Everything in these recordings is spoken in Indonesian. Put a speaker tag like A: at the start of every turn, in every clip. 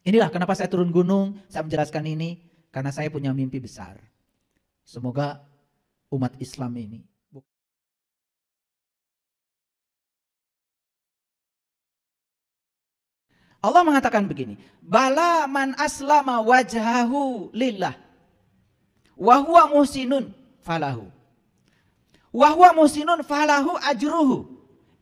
A: Inilah kenapa saya turun gunung, saya menjelaskan ini, karena saya punya mimpi besar. Semoga umat Islam ini Allah mengatakan begini, bala man aslama wajhahu lillah wa huwa muhsinun falahu. Wa huwa muhsinun falahu ajruhu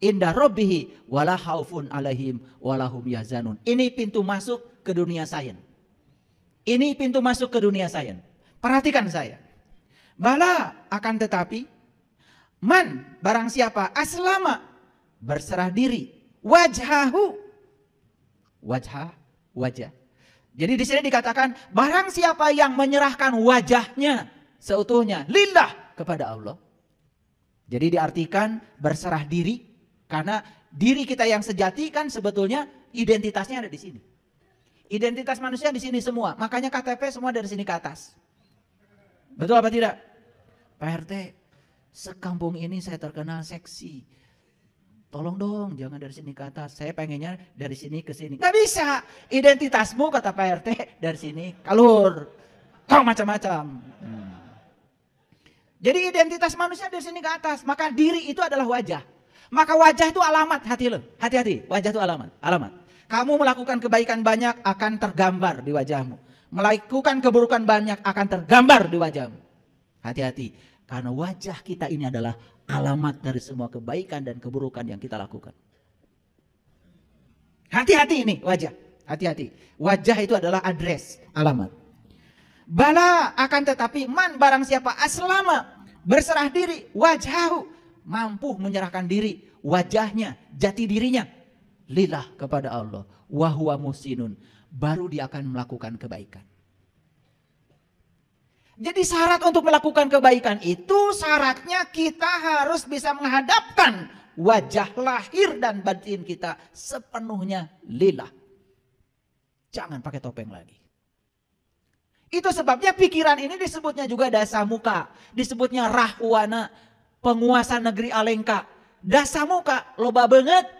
A: inda rabbih wala khaufun alaihim walahum yahzanun. Ini pintu masuk ke dunia sains. Ini pintu masuk ke dunia sains. Perhatikan saya. Bala akan tetapi man barang siapa aslama berserah diri wajhahu wajah. Jadi di sini dikatakan barang siapa yang menyerahkan wajahnya seutuhnya lillah kepada Allah. Jadi diartikan berserah diri karena diri kita yang sejati kan sebetulnya identitasnya ada di sini. Identitas manusia di sini semua. Makanya KTP semua dari sini ke atas. Betul apa tidak? Pak RT, sekampung ini saya terkenal seksi. Tolong dong, jangan dari sini ke atas. Saya pengennya dari sini ke sini. Gak bisa. Identitasmu kata Pak RT dari sini kalur. Kau macam-macam. Jadi identitas manusia dari sini ke atas. Maka diri itu adalah wajah. Maka wajah itu alamat. Hati-hati. Wajah itu alamat. Kamu melakukan kebaikan banyak akan tergambar di wajahmu. Melakukan keburukan banyak akan tergambar di wajahmu. Hati-hati. Karena wajah kita ini adalah alamat dari semua kebaikan dan keburukan yang kita lakukan. Hati-hati ini wajah. Hati-hati. Wajah itu adalah address, alamat. Bala akan tetapi man barang siapa aslama berserah diri wajhahu mampu menyerahkan diri wajahnya jati dirinya lillah kepada Allah wa huwa muhsinun baru dia akan melakukan kebaikan. Jadi syarat untuk melakukan kebaikan itu syaratnya kita harus bisa menghadapkan wajah lahir dan batin kita sepenuhnya lillah. Jangan pakai topeng lagi. Itu sebabnya pikiran ini disebutnya juga dasa muka. Disebutnya rahwana, penguasa negeri Alengka. Dasa muka, loba banget.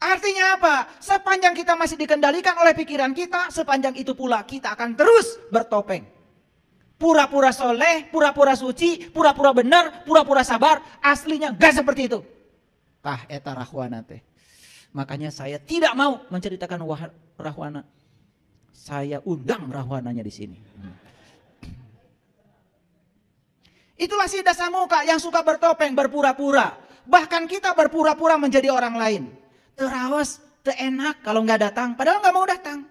A: Artinya apa? Sepanjang kita masih dikendalikan oleh pikiran kita, sepanjang itu pula kita akan terus bertopeng. Pura-pura soleh, pura-pura suci, pura-pura benar, pura-pura sabar. Aslinya gak seperti itu. Tah eta rahwana teh. Makanya saya tidak mau menceritakan rahwana. Saya undang rahwananya di sini. Itulah si dasa muka yang suka bertopeng, berpura-pura. Bahkan kita berpura-pura menjadi orang lain. Terawas, enak kalau nggak datang, padahal nggak mau datang.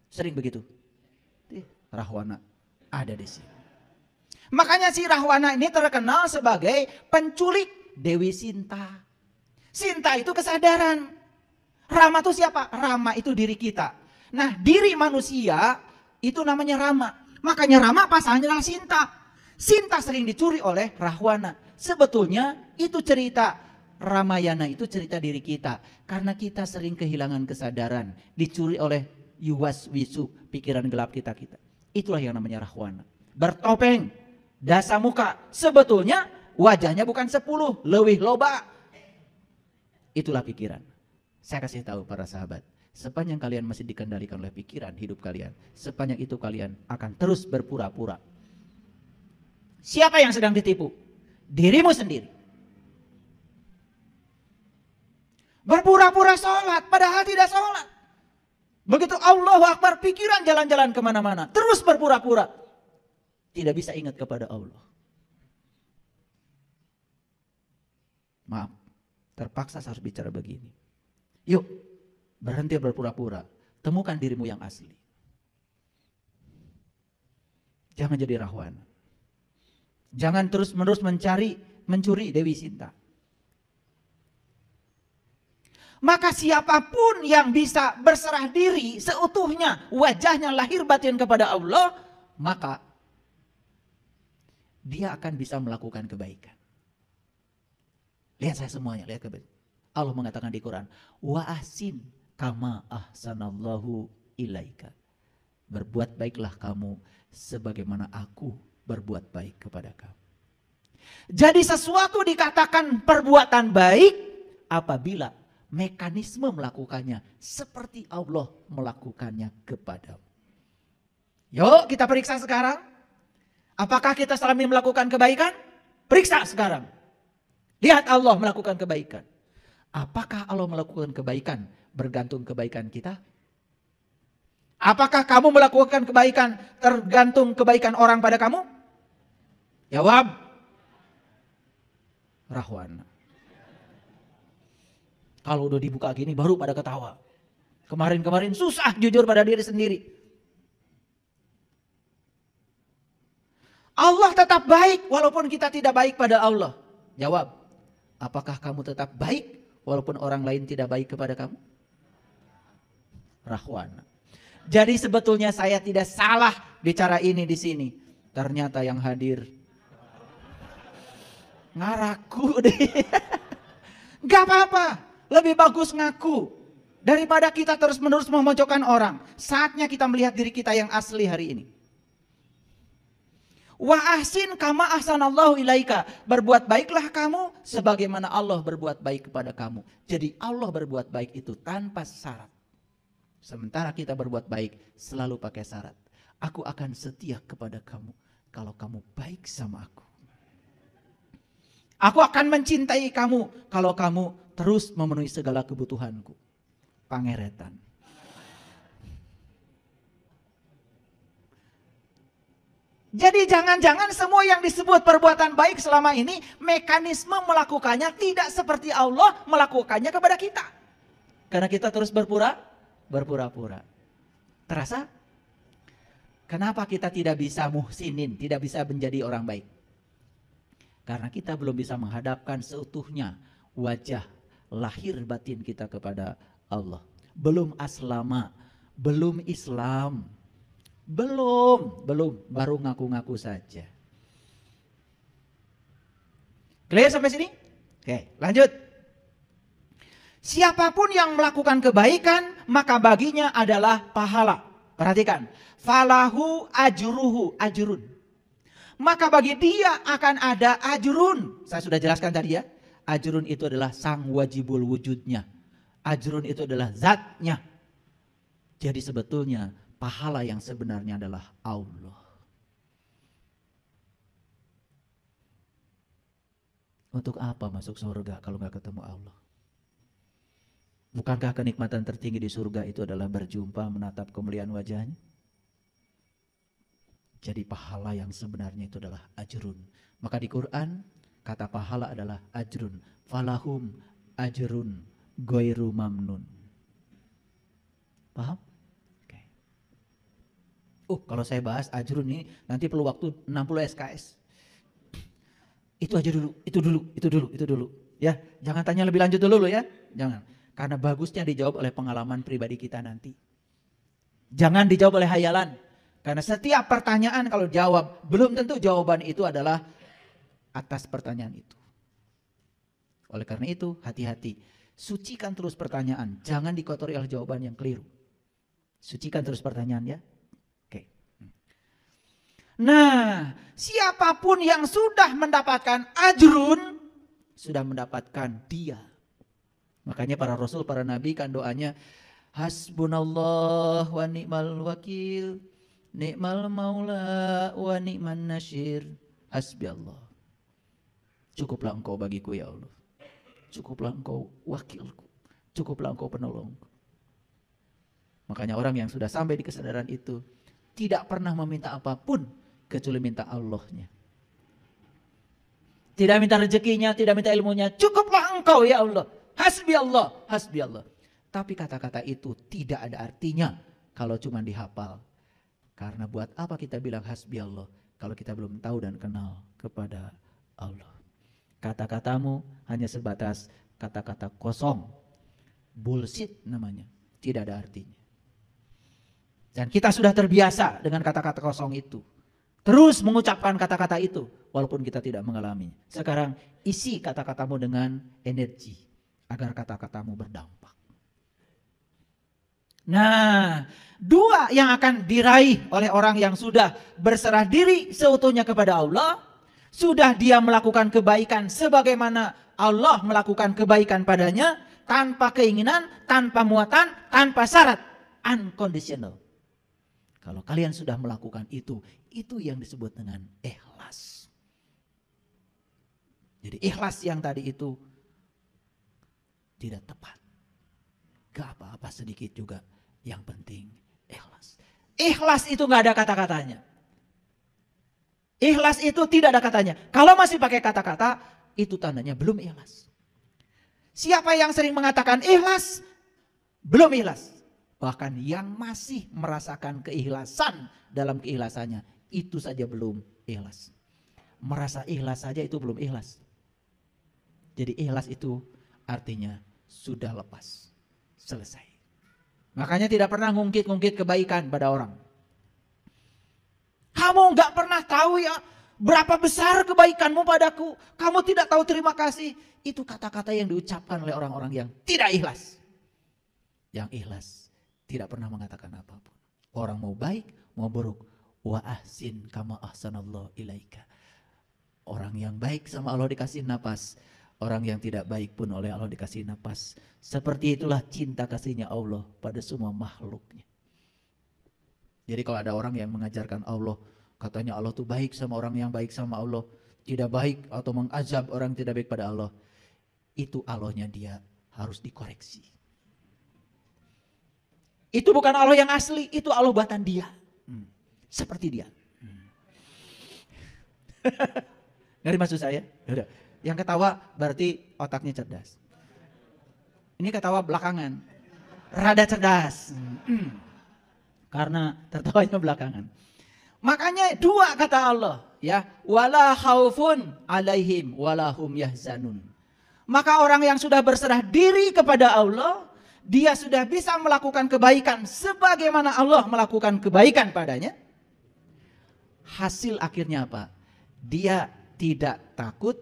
A: Sering begitu. Rahwana ada di sini. Makanya si Rahwana ini terkenal sebagai penculik Dewi Sinta. Sinta itu kesadaran. Rama itu siapa? Rama itu diri kita. Nah diri manusia itu namanya Rama. Makanya Rama pasangannya adalah Sinta. Sinta sering dicuri oleh Rahwana. Sebetulnya itu cerita Ramayana itu cerita diri kita. Karena kita sering kehilangan kesadaran. Dicuri oleh yuwas wisu, pikiran gelap kita. Itulah yang namanya Rahwana. Bertopeng, dasa muka. Sebetulnya wajahnya bukan 10, leuwih loba. Itulah pikiran. Saya kasih tahu para sahabat. Sepanjang kalian masih dikendalikan oleh pikiran hidup kalian. Sepanjang itu kalian akan terus berpura-pura. Siapa yang sedang ditipu? Dirimu sendiri. Berpura-pura sholat, padahal tidak sholat. Begitu Allahu Akbar, pikiran jalan-jalan kemana-mana. Terus berpura-pura. Tidak bisa ingat kepada Allah. Maaf, terpaksa saya harus bicara begini. Yuk, berhenti berpura-pura. Temukan dirimu yang asli. Jangan jadi Rahwana. Jangan terus-menerus mencuri Dewi Sinta. Maka siapapun yang bisa berserah diri seutuhnya, wajahnya lahir batin kepada Allah, maka dia akan bisa melakukan kebaikan. Lihat saya semuanya, lihat kebaikan. Allah mengatakan di Quran, wa ahsin kama ahsanallahu ilaika. Berbuat baiklah kamu sebagaimana aku berbuat baik kepada kamu. Jadi sesuatu dikatakan perbuatan baik apabila mekanisme melakukannya seperti Allah melakukannya kepadamu. Yuk kita periksa sekarang. Apakah kita selama ini melakukan kebaikan? Periksa sekarang. Lihat Allah melakukan kebaikan. Apakah Allah melakukan kebaikan bergantung kebaikan kita? Apakah kamu melakukan kebaikan tergantung kebaikan orang pada kamu? Jawab. Rahwan. Kalau udah dibuka gini baru pada ketawa. Kemarin-kemarin susah jujur pada diri sendiri. Allah tetap baik walaupun kita tidak baik pada Allah. Jawab. Apakah kamu tetap baik walaupun orang lain tidak baik kepada kamu? Rahwan. Jadi sebetulnya saya tidak salah bicara ini di sini. Ternyata yang hadir ngaraku deh. Gak apa-apa. Lebih bagus ngaku daripada kita terus-menerus memojokkan orang. Saatnya kita melihat diri kita yang asli hari ini. Wa ahsin kama ahsanallahu ilaika. Berbuat baiklah kamu sebagaimana Allah berbuat baik kepada kamu. Jadi Allah berbuat baik itu tanpa syarat. Sementara kita berbuat baik selalu pakai syarat. Aku akan setia kepada kamu kalau kamu baik sama aku. Aku akan mencintai kamu kalau kamu terus memenuhi segala kebutuhanku. Pangeretan. Jadi jangan-jangan semua yang disebut perbuatan baik selama ini mekanisme melakukannya tidak seperti Allah melakukannya kepada kita. Karena kita terus berpura-pura. Terasa? Kenapa kita tidak bisa muhsinin, tidak bisa menjadi orang baik? Karena kita belum bisa menghadapkan seutuhnya wajah lahir batin kita kepada Allah. Belum aslama, belum Islam. Belum, baru ngaku-ngaku saja. Clear sampai sini? Oke, lanjut. Siapapun yang melakukan kebaikan, maka baginya adalah pahala. Perhatikan, falahu ajrun. Maka bagi dia akan ada ajrun. Saya sudah jelaskan tadi ya. Ajrun itu adalah sang wajibul wujudnya. Ajrun itu adalah zatnya. Jadi sebetulnya pahala yang sebenarnya adalah Allah. Untuk apa masuk surga kalau nggak ketemu Allah? Bukankah kenikmatan tertinggi di surga itu adalah berjumpa menatap kemuliaan wajahnya? Jadi pahala yang sebenarnya itu adalah ajrun. Maka di Quran kata pahala adalah ajrun. Falahum ajrun ghairu mamnun. Paham? Kalau saya bahas ajrun ini nanti perlu waktu 60 SKS. Itu aja dulu, itu dulu. Ya, jangan tanya lebih lanjut dulu ya. Jangan. Karena bagusnya dijawab oleh pengalaman pribadi kita nanti. Jangan dijawab oleh hayalan. Karena setiap pertanyaan kalau jawab, belum tentu jawaban itu adalah atas pertanyaan itu. Oleh karena itu, hati-hati. Sucikan terus pertanyaan. Jangan dikotori oleh jawaban yang keliru. Sucikan terus pertanyaan ya. Nah, siapapun yang sudah mendapatkan ajrun, sudah mendapatkan dia. Makanya para rasul, para nabi kan doanya, hasbunallah wa ni'mal wakil, ni'mal maula wa ni'man nasyir, hasbi Allah. Cukuplah engkau bagiku ya Allah. Cukuplah engkau wakilku. Cukuplah engkau penolongku. Makanya orang yang sudah sampai di kesadaran itu, tidak pernah meminta apapun kecuali minta Allahnya. Tidak minta rezekinya, tidak minta ilmunya. Cukuplah engkau ya Allah. Hasbi Allah, hasbi Allah. Tapi kata-kata itu tidak ada artinya kalau cuma dihafal. Karena buat apa kita bilang hasbi Allah kalau kita belum tahu dan kenal kepada Allah. Kata-katamu hanya sebatas kata-kata kosong. Bullshit namanya. Tidak ada artinya. Dan kita sudah terbiasa dengan kata-kata kosong itu. Terus mengucapkan kata-kata itu walaupun kita tidak mengalami. Sekarang isi kata-katamu dengan energi agar kata-katamu berdampak. Nah, dua yang akan diraih oleh orang yang sudah berserah diri seutuhnya kepada Allah. Sudah dia melakukan kebaikan sebagaimana Allah melakukan kebaikan padanya, tanpa keinginan, tanpa muatan, tanpa syarat, unconditional. Kalau kalian sudah melakukan itu yang disebut dengan ikhlas. Jadi ikhlas yang tadi itu tidak tepat. Gak apa-apa sedikit juga, yang penting ikhlas. Ikhlas itu gak ada kata-katanya. Ikhlas itu tidak ada katanya. Kalau masih pakai kata-kata, itu tandanya belum ikhlas. Siapa yang sering mengatakan ikhlas, belum ikhlas. Bahkan yang masih merasakan keikhlasan dalam keikhlasannya, itu saja belum ikhlas. Merasa ikhlas saja itu belum ikhlas. Jadi ikhlas itu artinya sudah lepas, selesai. Makanya tidak pernah ngungkit-ngungkit kebaikan pada orang. Kamu gak pernah tahu ya berapa besar kebaikanmu padaku. Kamu tidak tahu terima kasih. Itu kata-kata yang diucapkan oleh orang-orang yang tidak ikhlas. Yang ikhlas tidak pernah mengatakan apapun. Orang mau baik, mau buruk. Wa ahsin kama ahsanallahu ilaika. Orang yang baik sama Allah dikasih napas. Orang yang tidak baik pun oleh Allah dikasih napas. Seperti itulah cinta kasihnya Allah pada semua makhluknya. Jadi kalau ada orang yang mengajarkan Allah, katanya Allah tuh baik sama orang yang baik sama Allah, tidak baik atau mengazab orang tidak baik pada Allah, itu Allahnya dia harus dikoreksi. Itu bukan Allah yang asli, itu Allah buatan dia. Seperti dia. Ngerti maksud saya? Yaudah. Yang ketawa berarti otaknya cerdas. Ini ketawa belakangan. Rada cerdas. Karena tertawanya belakangan. Makanya dua kata Allah, ya, wala khaufun alaihim walahum yahzanun. Maka orang yang sudah berserah diri kepada Allah, dia sudah bisa melakukan kebaikan sebagaimana Allah melakukan kebaikan padanya. Hasil akhirnya apa? Dia tidak takut,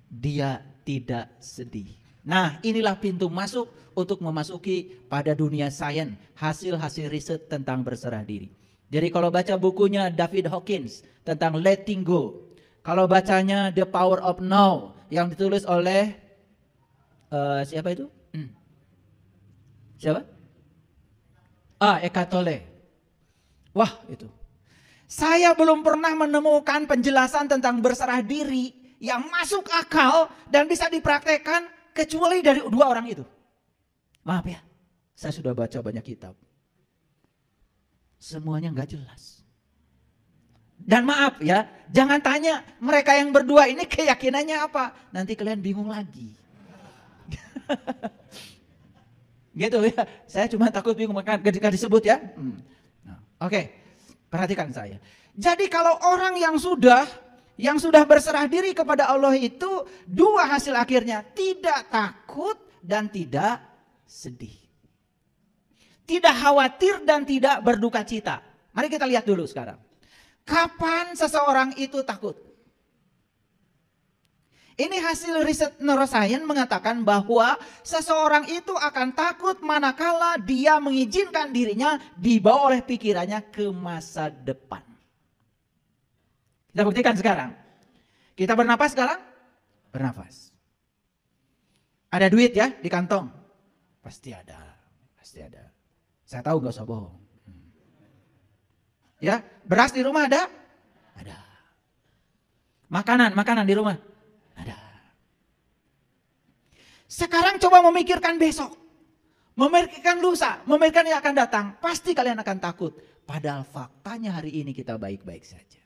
A: dia tidak sedih. Nah, inilah pintu masuk untuk memasuki pada dunia sains, hasil-hasil riset tentang berserah diri. Jadi kalau baca bukunya David Hawkins tentang letting go, kalau bacanya The Power of Now yang ditulis oleh siapa itu? Siapa? Eckhart Tolle. Wah, itu. Saya belum pernah menemukan penjelasan tentang berserah diri yang masuk akal dan bisa dipraktekkan kecuali dari dua orang itu. Maaf ya, saya sudah baca banyak kitab. Semuanya nggak jelas. Dan maaf ya, jangan tanya mereka yang berdua ini keyakinannya apa. Nanti kalian bingung lagi. Gitu ya, saya cuma takut bingung ketika disebut ya. Oke, perhatikan saya. Jadi kalau orang yang sudah berserah diri kepada Allah itu dua hasil akhirnya, tidak takut dan tidak sedih. Tidak khawatir dan tidak berduka cita. Mari kita lihat dulu sekarang. Kapan seseorang itu takut? Ini hasil riset neuroscience mengatakan bahwa seseorang itu akan takut manakala dia mengizinkan dirinya dibawa oleh pikirannya ke masa depan. Kita buktikan sekarang. Kita bernapas sekarang? Bernapas. Ada duit ya di kantong? Pasti ada. Pasti ada. Saya tahu gak usah bohong. Ya, beras di rumah ada? Ada. Makanan di rumah? Ada. Sekarang coba memikirkan besok. Memikirkan lusa, memikirkan yang akan datang. Pasti kalian akan takut. Padahal faktanya hari ini kita baik-baik saja.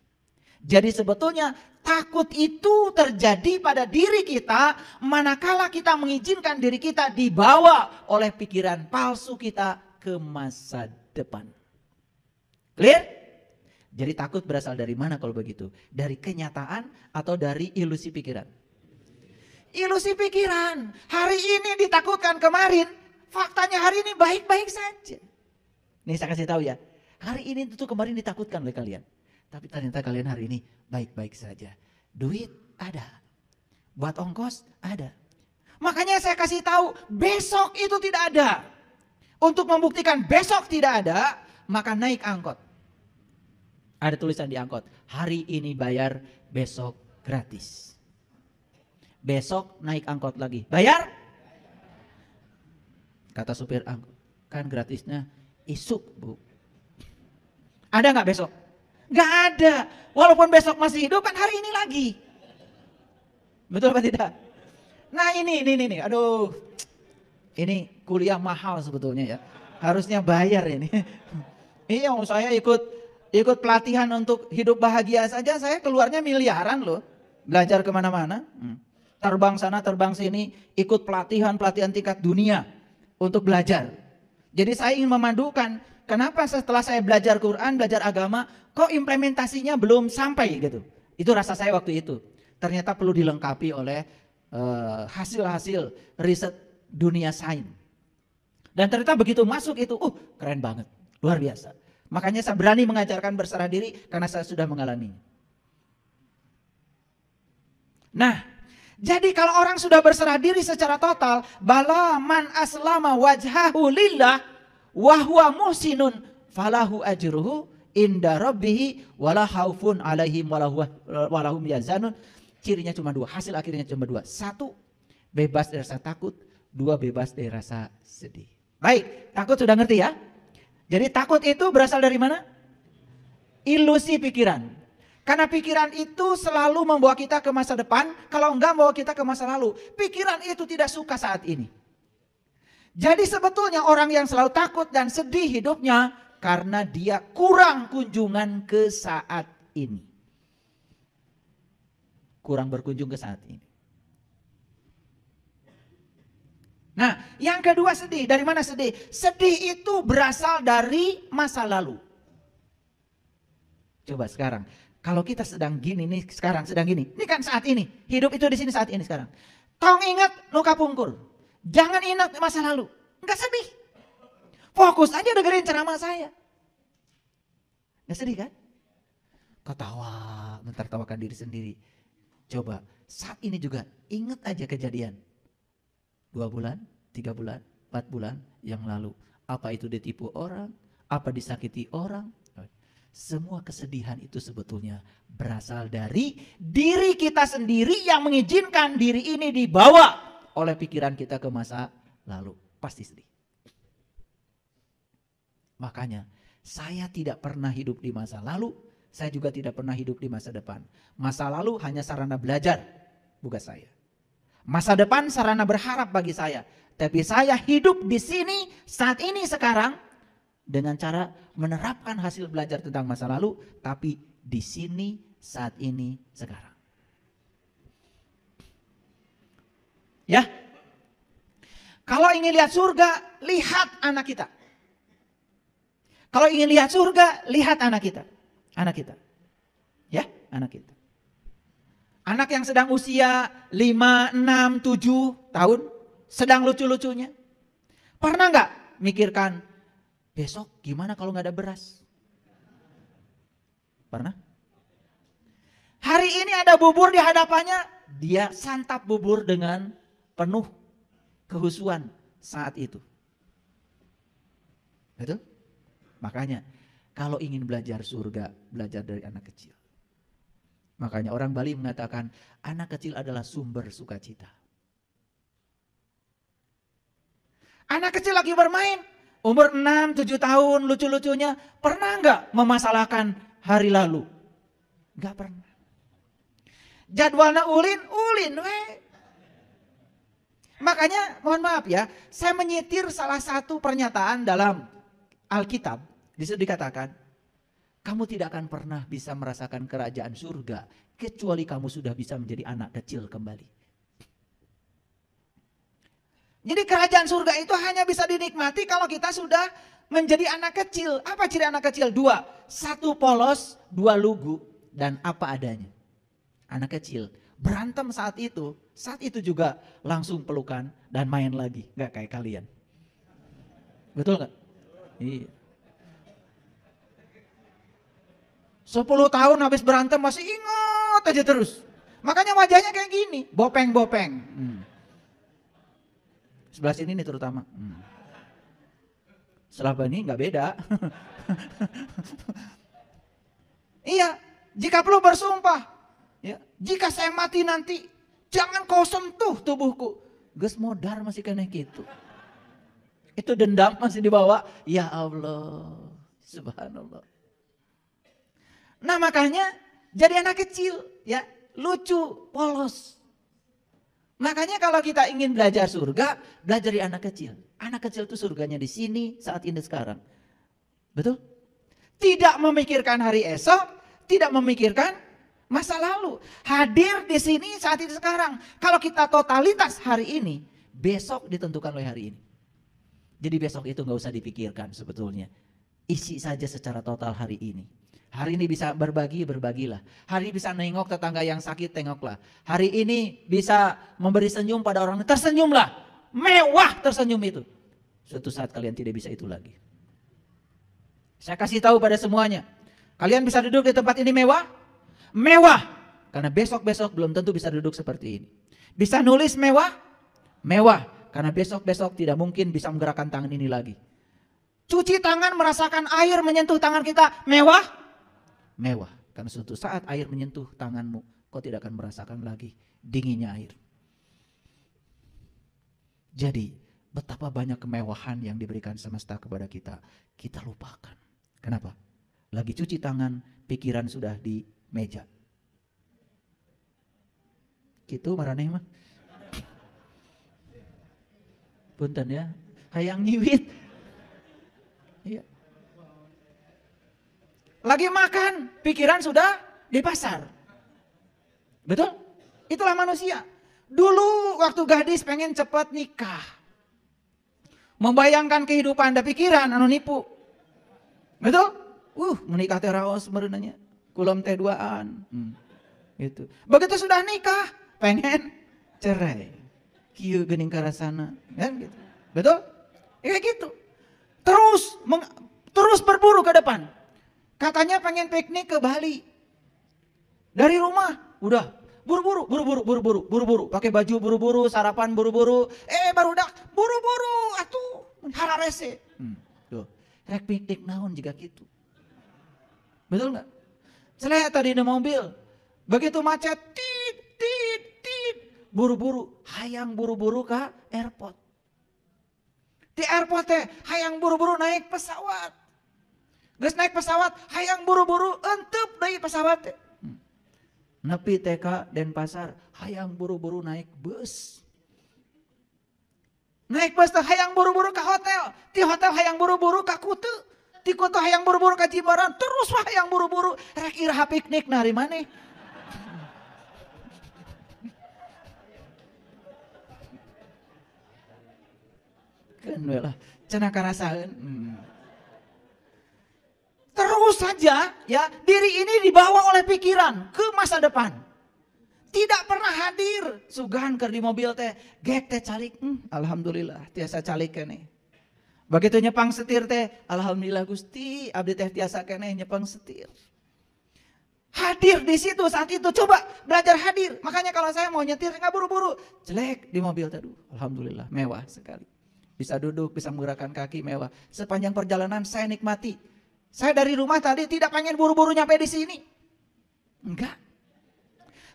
A: Jadi sebetulnya takut itu terjadi pada diri kita manakala kita mengizinkan diri kita dibawa oleh pikiran palsu kita ke masa depan. Clear? Jadi takut berasal dari mana kalau begitu? Dari kenyataan atau dari ilusi pikiran? Ilusi pikiran. Hari ini ditakutkan kemarin, faktanya hari ini baik-baik saja. Nih saya kasih tahu ya, hari ini itu kemarin ditakutkan oleh kalian. Tapi ternyata kalian hari ini baik-baik saja. Duit ada. Buat ongkos ada. Makanya saya kasih tahu besok itu tidak ada. Untuk membuktikan besok tidak ada, maka naik angkot. Ada tulisan di angkot. Hari ini bayar, besok gratis. Besok naik angkot lagi, bayar? Kata supir angkot, kan gratisnya isuk Bu. Ada nggak besok? Nggak ada. Walaupun besok masih hidup kan hari ini lagi. Betul apa tidak? Nah ini, aduh. Ini kuliah mahal sebetulnya ya. Harusnya bayar ini. Iya, saya ikut pelatihan untuk hidup bahagia saja saya keluarnya miliaran loh. Belajar kemana-mana. Terbang sana, terbang sini. Ikut pelatihan tingkat dunia untuk belajar. Jadi saya ingin memadukan. Kenapa setelah saya belajar Quran, belajar agama, kok implementasinya belum sampai gitu. Itu rasa saya waktu itu. Ternyata perlu dilengkapi oleh hasil-hasil riset dunia sains. Dan ternyata begitu masuk itu, keren banget, luar biasa. Makanya saya berani mengajarkan berserah diri karena saya sudah mengalaminya. Nah, jadi kalau orang sudah berserah diri secara total, bala man aslama wajhahu lillah wa huwa muhsinun falahu ajruhu inda rabbih wala khaufun alaihim walahum yazanun. Cirinya cuma dua, hasil akhirnya cuma dua. Satu, bebas dari rasa takut. Dua, bebas dari rasa sedih. Baik, takut sudah ngerti ya? Jadi takut itu berasal dari mana? Ilusi pikiran. Karena pikiran itu selalu membawa kita ke masa depan, kalau enggak membawa kita ke masa lalu. Pikiran itu tidak suka saat ini. Jadi sebetulnya orang yang selalu takut dan sedih hidupnya karena dia kurang kunjungan ke saat ini. Kurang berkunjung ke saat ini. Nah, yang kedua sedih. Dari mana sedih? Sedih itu berasal dari masa lalu. Coba sekarang, kalau kita sedang gini nih, sekarang sedang gini. Ini kan saat ini. Hidup itu di sini saat ini sekarang. Tong ingat luka pungkur. Jangan ingat masa lalu. Enggak sedih. Fokus aja dengerin ceramah saya. Enggak sedih kan? Ketawa, mentertawakan diri sendiri. Coba saat ini juga ingat aja kejadian 2 bulan, 3 bulan, 4 bulan yang lalu. Apa itu ditipu orang, apa disakiti orang. Semua kesedihan itu sebetulnya berasal dari diri kita sendiri yang mengizinkan diri ini dibawa oleh pikiran kita ke masa lalu. Pasti sedih. Makanya saya tidak pernah hidup di masa lalu. Saya juga tidak pernah hidup di masa depan. Masa lalu hanya sarana belajar, bukan saya. Masa depan sarana berharap bagi saya. Tapi saya hidup di sini, saat ini, sekarang. Dengan cara menerapkan hasil belajar tentang masa lalu. Tapi di sini, saat ini, sekarang. Ya. Kalau ingin lihat surga, lihat anak kita. Kalau ingin lihat surga, lihat anak kita. Anak kita. Ya, anak kita. Anak yang sedang usia 5, 6, 7 tahun. Sedang lucu-lucunya. Pernah nggak mikirkan, besok gimana kalau nggak ada beras? Pernah? Hari ini ada bubur di hadapannya. Dia santap bubur dengan penuh kehusuan saat itu. Betul? Makanya kalau ingin belajar surga, belajar dari anak kecil. Makanya orang Bali mengatakan anak kecil adalah sumber sukacita. Anak kecil lagi bermain, umur 6, 7 tahun, lucu-lucunya. Pernah nggak memasalahkan hari lalu? Nggak pernah. Jadwalnya ulin. Makanya mohon maaf ya, saya menyitir salah satu pernyataan dalam Alkitab. Di situ dikatakan, kamu tidak akan pernah bisa merasakan kerajaan surga kecuali kamu sudah bisa menjadi anak kecil kembali. Jadi kerajaan surga itu hanya bisa dinikmati kalau kita sudah menjadi anak kecil. Apa ciri anak kecil? 2. 1 polos, 2 lugu, dan apa adanya. Anak kecil berantem saat itu juga langsung pelukan dan main lagi. Gak kayak kalian. Betul gak? Iya. 10 tahun habis berantem masih ingat aja terus. Makanya wajahnya kayak gini, bopeng-bopeng. Sebelah sini nih terutama. Setelah ini nggak beda. Iya, jika perlu bersumpah. Ya, jika saya mati nanti, jangan kau sentuh tubuhku. Geus modar masih kena gitu. Itu dendam masih dibawa. Ya Allah, subhanallah. Nah makanya jadi anak kecil, ya lucu, polos. Makanya kalau kita ingin belajar surga, belajar dari anak kecil. Anak kecil itu surganya di sini, saat ini, sekarang. Betul? Tidak memikirkan hari esok, tidak memikirkan masa lalu. Hadir di sini, saat ini, sekarang. Kalau kita totalitas hari ini, besok ditentukan oleh hari ini. Jadi besok itu gak usah dipikirkan sebetulnya. Isi saja secara total hari ini. Hari ini bisa berbagi, berbagilah. Hari ini bisa nengok tetangga yang sakit, tengoklah. Hari ini bisa memberi senyum pada orang, tersenyumlah. Mewah tersenyum itu. Suatu saat kalian tidak bisa itu lagi. Saya kasih tahu pada semuanya. Kalian bisa duduk di tempat ini mewah? Mewah. Karena besok-besok belum tentu bisa duduk seperti ini. Bisa nulis mewah? Mewah. Karena besok-besok tidak mungkin bisa menggerakkan tangan ini lagi. Cuci tangan, merasakan air menyentuh tangan kita, mewah? Mewah, karena suatu saat air menyentuh tanganmu, kau tidak akan merasakan lagi dinginnya air. Jadi betapa banyak kemewahan yang diberikan semesta kepada kita, kita lupakan. Kenapa? Lagi cuci tangan, pikiran sudah di meja. Gitu maraneh mah. Punten ya, hayang nyiwit. Iya. Lagi makan, pikiran sudah di pasar. Betul? Itulah manusia. Dulu waktu gadis pengen cepat nikah. Membayangkan kehidupan ada pikiran anu nipu. Betul? Menikah teh raos mereunanya. Kulom teh duaan. Gitu. Begitu sudah nikah, pengen cerai. Kieu geuning karasana, kan gitu. Betul? Kayak gitu. Terus berburu ke depan. Katanya pengen piknik ke Bali. Dari rumah udah buru-buru, pakai baju buru-buru, sarapan buru-buru. Barudak buru-buru atuh hararese. Tuh, rek piknik naon juga gitu. Betul enggak? Saya tadi di mobil, begitu macet, tit, buru-buru, hayang buru-buru ke airport. Di airport teh hayang buru-buru naik pesawat. Geus naik pesawat, hayang buru-buru entep deui pesawat teh. Nepi TK Denpasar, hayang buru-buru naik bus. Naik bus teh hayang buru-buru ke hotel. Di hotel hayang buru-buru ke Kutu. Di Kutu hayang buru-buru ke Jimbaran. Terus hayang buru-buru rek iraha piknik nari maneh. Kan we lah, cenah karasaeun. Terus saja ya diri ini dibawa oleh pikiran ke masa depan. Tidak pernah hadir. Sugan keur di mobil teh, gek teh calik. Alhamdulillah tiasa calik keneh. Begitu nyepang setir teh, alhamdulillah Gusti, abdi teh tiasa keneh nyepang setir. Hadir di situ saat itu, coba belajar hadir. Makanya kalau saya mau nyetir nggak buru-buru, jelek di mobil teh. Alhamdulillah mewah sekali. Bisa duduk, bisa menggerakkan kaki mewah. Sepanjang perjalanan saya nikmati. Saya dari rumah tadi tidak pengen buru-buru nyampe di sini. Enggak.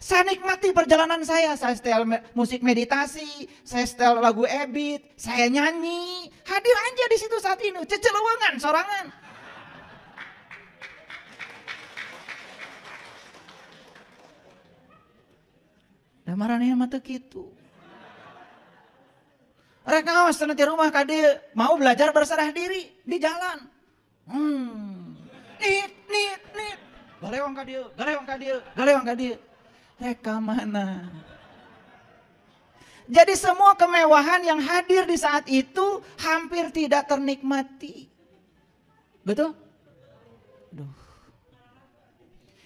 A: Saya nikmati perjalanan saya setel musik meditasi, saya setel lagu Ebit, saya nyanyi. Hadir aja di situ saat ini, cecelewengan, sorangan. Da maraneh mah teu kitu. Rek ngaos cenah di rumah ka dieu, mau belajar berserah diri di jalan. Nit. Galewang ka dieu. Reka mana? Jadi semua kemewahan yang hadir di saat itu hampir tidak ternikmati. Betul?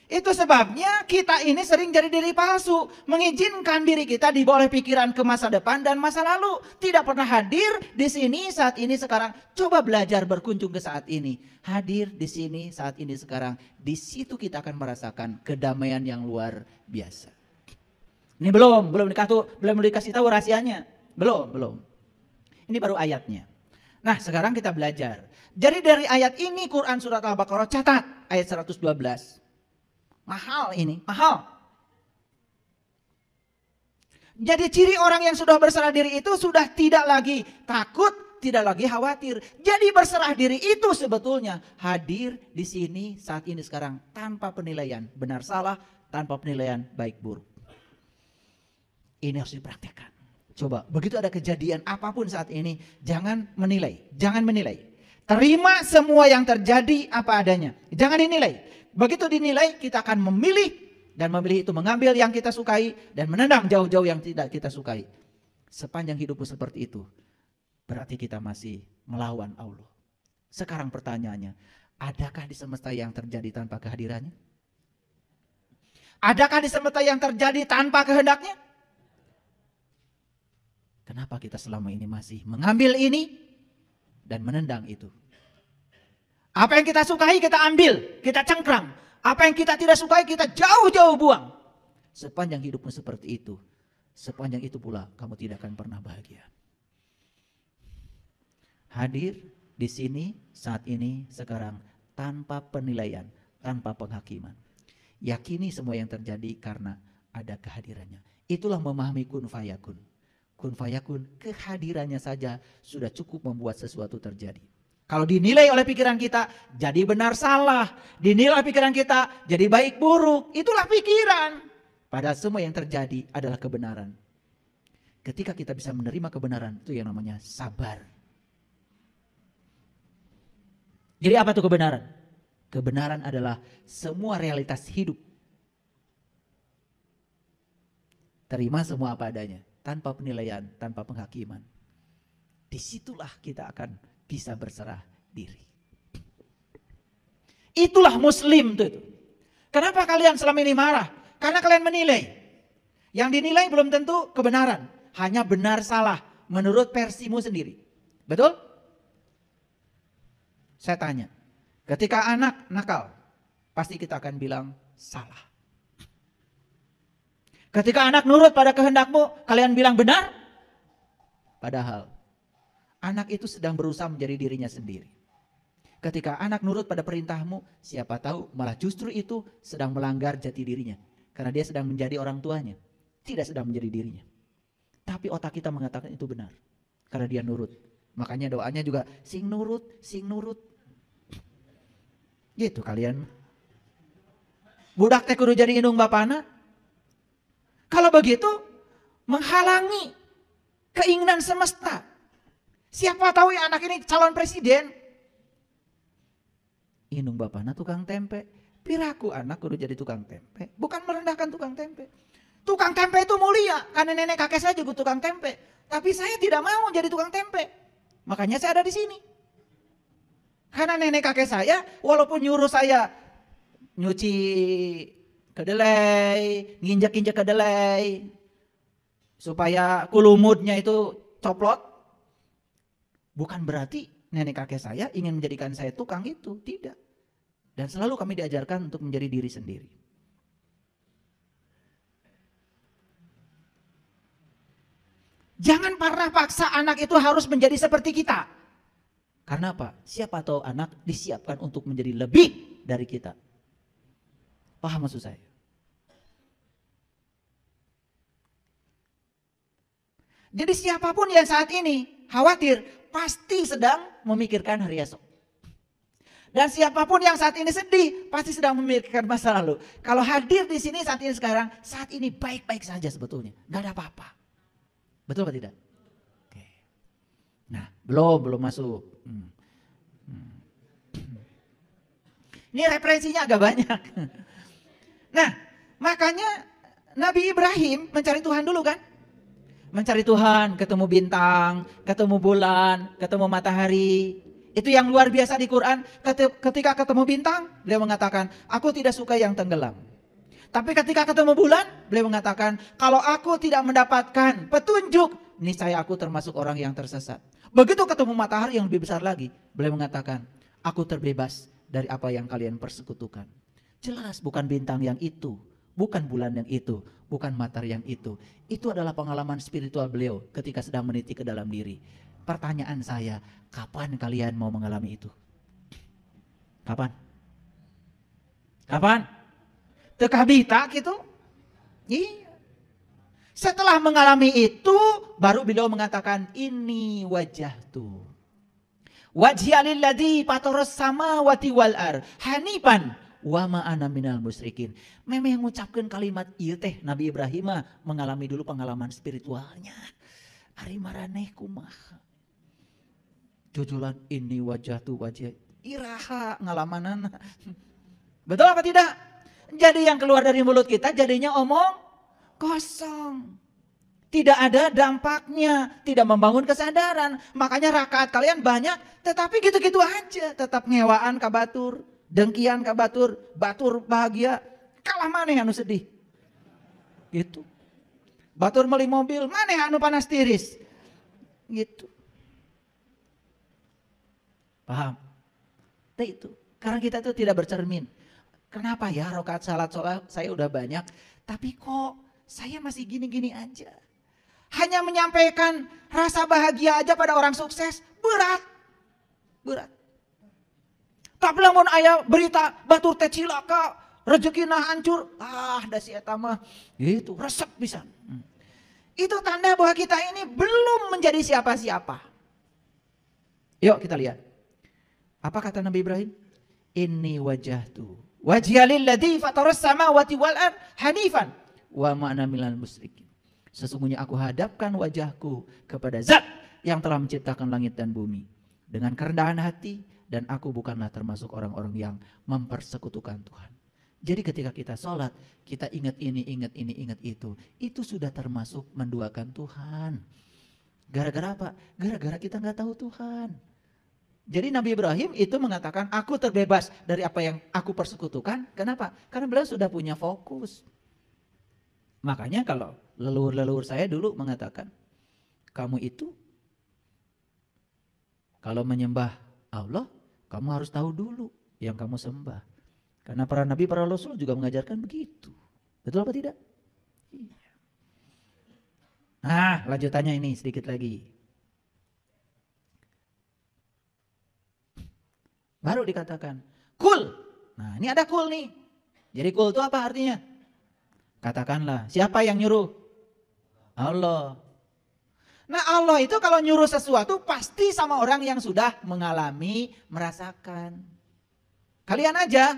A: Itu sebabnya kita ini sering jadi diri palsu. Mengizinkan diri kita dibawa oleh pikiran ke masa depan dan masa lalu. Tidak pernah hadir di sini, saat ini, sekarang. Coba belajar berkunjung ke saat ini. Hadir di sini, saat ini, sekarang. Di situ kita akan merasakan kedamaian yang luar biasa. Ini belum dikasih tahu rahasianya. Belum. Ini baru ayatnya. Nah sekarang kita belajar. Jadi dari ayat ini Quran surat Al-Baqarah catat ayat 112. Mahal ini, mahal. Jadi ciri orang yang sudah berserah diri itu sudah tidak lagi takut, tidak lagi khawatir. Jadi berserah diri itu sebetulnya hadir di sini saat ini sekarang tanpa penilaian benar salah, tanpa penilaian baik buruk. Ini harus dipraktikkan. Coba begitu ada kejadian apapun saat ini, jangan menilai, jangan menilai. Terima semua yang terjadi apa adanya. Jangan dinilai. Begitu dinilai kita akan memilih, dan memilih itu mengambil yang kita sukai dan menendang jauh-jauh yang tidak kita sukai. Sepanjang hidupmu seperti itu, berarti kita masih melawan Allah. Sekarang pertanyaannya, adakah di semesta yang terjadi tanpa kehadirannya? Adakah di semesta yang terjadi tanpa kehendaknya? Kenapa kita selama ini masih mengambil ini dan menendang itu? Apa yang kita sukai kita ambil, kita cengkrang. Apa yang kita tidak sukai kita jauh-jauh buang. Sepanjang hidupmu seperti itu, sepanjang itu pula kamu tidak akan pernah bahagia. Hadir di sini, saat ini, sekarang, tanpa penilaian, tanpa penghakiman. Yakini semua yang terjadi karena ada kehadirannya. Itulah memahami kun fayakun. Kun fayakun, kehadirannya saja sudah cukup membuat sesuatu terjadi. Kalau dinilai oleh pikiran kita, jadi benar salah. Dinilai pikiran kita, jadi baik buruk. Itulah pikiran. Padahal semua yang terjadi adalah kebenaran. Ketika kita bisa menerima kebenaran, itu yang namanya sabar. Jadi apa itu kebenaran? Kebenaran adalah semua realitas hidup. Terima semua apa adanya. Tanpa penilaian, tanpa penghakiman. Disitulah kita akan bisa berserah diri. Itulah muslim itu. Kenapa kalian selama ini marah? Karena kalian menilai. Yang dinilai belum tentu kebenaran. Hanya benar salah menurut versimu sendiri. Betul? Saya tanya. Ketika anak nakal, pasti kita akan bilang salah. Ketika anak nurut pada kehendakmu, kalian bilang benar. Padahal anak itu sedang berusaha menjadi dirinya sendiri. Ketika anak nurut pada perintahmu, siapa tahu malah justru itu sedang melanggar jati dirinya. Karena dia sedang menjadi orang tuanya, tidak sedang menjadi dirinya. Tapi otak kita mengatakan itu benar. Karena dia nurut. Makanya doanya juga sing nurut, sing nurut. Gitu kalian. Budak teh kudu jadi indung bapana. Kalau begitu menghalangi keinginan semesta. Siapa tahu ya anak ini calon presiden. Indung bapana tukang tempe. Piraku anak kudu jadi tukang tempe. Bukan merendahkan tukang tempe. Tukang tempe itu mulia. Karena nenek kakek saya juga tukang tempe. Tapi saya tidak mau jadi tukang tempe. Makanya saya ada di sini. Karena nenek kakek saya walaupun nyuruh saya nyuci kedelai, nginjek-injek kedelai, supaya kulumutnya itu coplot. Bukan berarti nenek kakek saya ingin menjadikan saya tukang itu, tidak. Dan selalu kami diajarkan untuk menjadi diri sendiri. Jangan pernah paksa anak itu harus menjadi seperti kita. Karena apa? Siapa tahu anak disiapkan untuk menjadi lebih dari kita. Paham maksud saya? Jadi siapapun yang saat ini khawatir pasti sedang memikirkan hari esok. Dan siapapun yang saat ini sedih pasti sedang memikirkan masa lalu. Kalau hadir di sini saat ini baik-baik saja sebetulnya. Gak ada apa-apa. Betul atau tidak? Oke. Nah, belum masuk. Ini referensinya agak banyak. Nah, makanya Nabi Ibrahim mencari Tuhan dulu kan? Mencari Tuhan, ketemu bintang, ketemu bulan, ketemu matahari. Itu yang luar biasa di Quran. Ketika ketemu bintang, beliau mengatakan, aku tidak suka yang tenggelam. Tapi ketika ketemu bulan, beliau mengatakan, kalau aku tidak mendapatkan petunjuk, niscaya aku termasuk orang yang tersesat. Begitu ketemu matahari yang lebih besar lagi, beliau mengatakan, aku terbebas dari apa yang kalian persekutukan. Jelas bukan bintang yang itu, bukan bulan yang itu, bukan matahari yang itu. Itu adalah pengalaman spiritual beliau ketika sedang meniti ke dalam diri. Pertanyaan saya, kapan kalian mau mengalami itu? Kapan? Kapan? Teka bita gitu? Iya. Setelah mengalami itu, baru beliau mengatakan, ini wajah tuh. Wajhialilladzi fataras samawati wal ar hanifan wa ma ana minal musyrikin. Memang mengucapkan kalimat ieu teh Nabi Ibrahim mengalami dulu pengalaman spiritualnya. Ari maraneh kumaha? Jujulan ini wajah tuh wajah iraha ngalamanana. Betul apa tidak? Jadi yang keluar dari mulut kita jadinya omong kosong. Tidak ada dampaknya, tidak membangun kesadaran. Makanya rakaat kalian banyak, tetapi gitu-gitu aja. Tetap ngewaan ka batur, dengkian ka batur, batur bahagia, kalah maneh anu sedih. Gitu. Batur beli mobil, maneh anu panas tiris. Gitu. Paham? Itu. Karena kita tuh tidak bercermin. Kenapa ya rakaat salat saya udah banyak, tapi kok saya masih gini-gini aja. Hanya menyampaikan rasa bahagia aja pada orang sukses, berat. Berat. Tapi lamun aya berita batur teh cilaka, rezekina hancur, da si eta mah itu resep pisan. Itu tanda bahwa kita ini belum menjadi siapa-siapa. Yuk kita lihat. Apa kata Nabi Ibrahim? Inni wajahtu wajhialilladzi fataras samawati wal ard hanifan wa ma ana minal musyrikin. Sesungguhnya aku hadapkan wajahku kepada Zat yang telah menciptakan langit dan bumi dengan kerendahan hati, dan aku bukanlah termasuk orang-orang yang mempersekutukan Tuhan. Jadi ketika kita sholat, kita ingat ini, ingat itu sudah termasuk menduakan Tuhan. Gara-gara apa? Gara-gara kita nggak tahu Tuhan. Jadi Nabi Ibrahim itu mengatakan, aku terbebas dari apa yang aku persekutukan. Kenapa? Karena beliau sudah punya fokus. Makanya kalau leluhur-leluhur saya dulu mengatakan, kamu itu kalau menyembah Allah, kamu harus tahu dulu yang kamu sembah. Karena para nabi, para rasul juga mengajarkan begitu. Betul apa tidak? Iya. Nah, lanjutannya ini sedikit lagi. Baru dikatakan, kul. Nah, ini ada kul nih. Jadi kul itu apa artinya? Katakanlah, siapa yang nyuruh? Allah. Nah, Allah itu kalau nyuruh sesuatu pasti sama orang yang sudah mengalami, merasakan. Kalian aja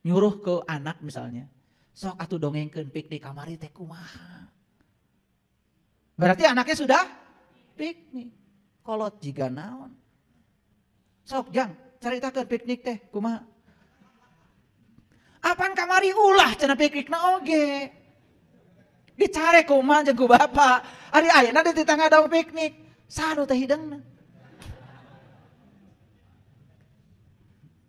A: nyuruh ke anak misalnya, sok atuh dongengkeun piknik kamari teh kumaha. Berarti anaknya sudah piknik. Kolot jiga naon. Sok jang caritakeun piknik teh kumaha. Apaan kamari ulah cenah piknikna oge. Dicare kumaha jeung ku bapa. Ari ayeuna di tangga daun piknik. Sanu teh hidangna.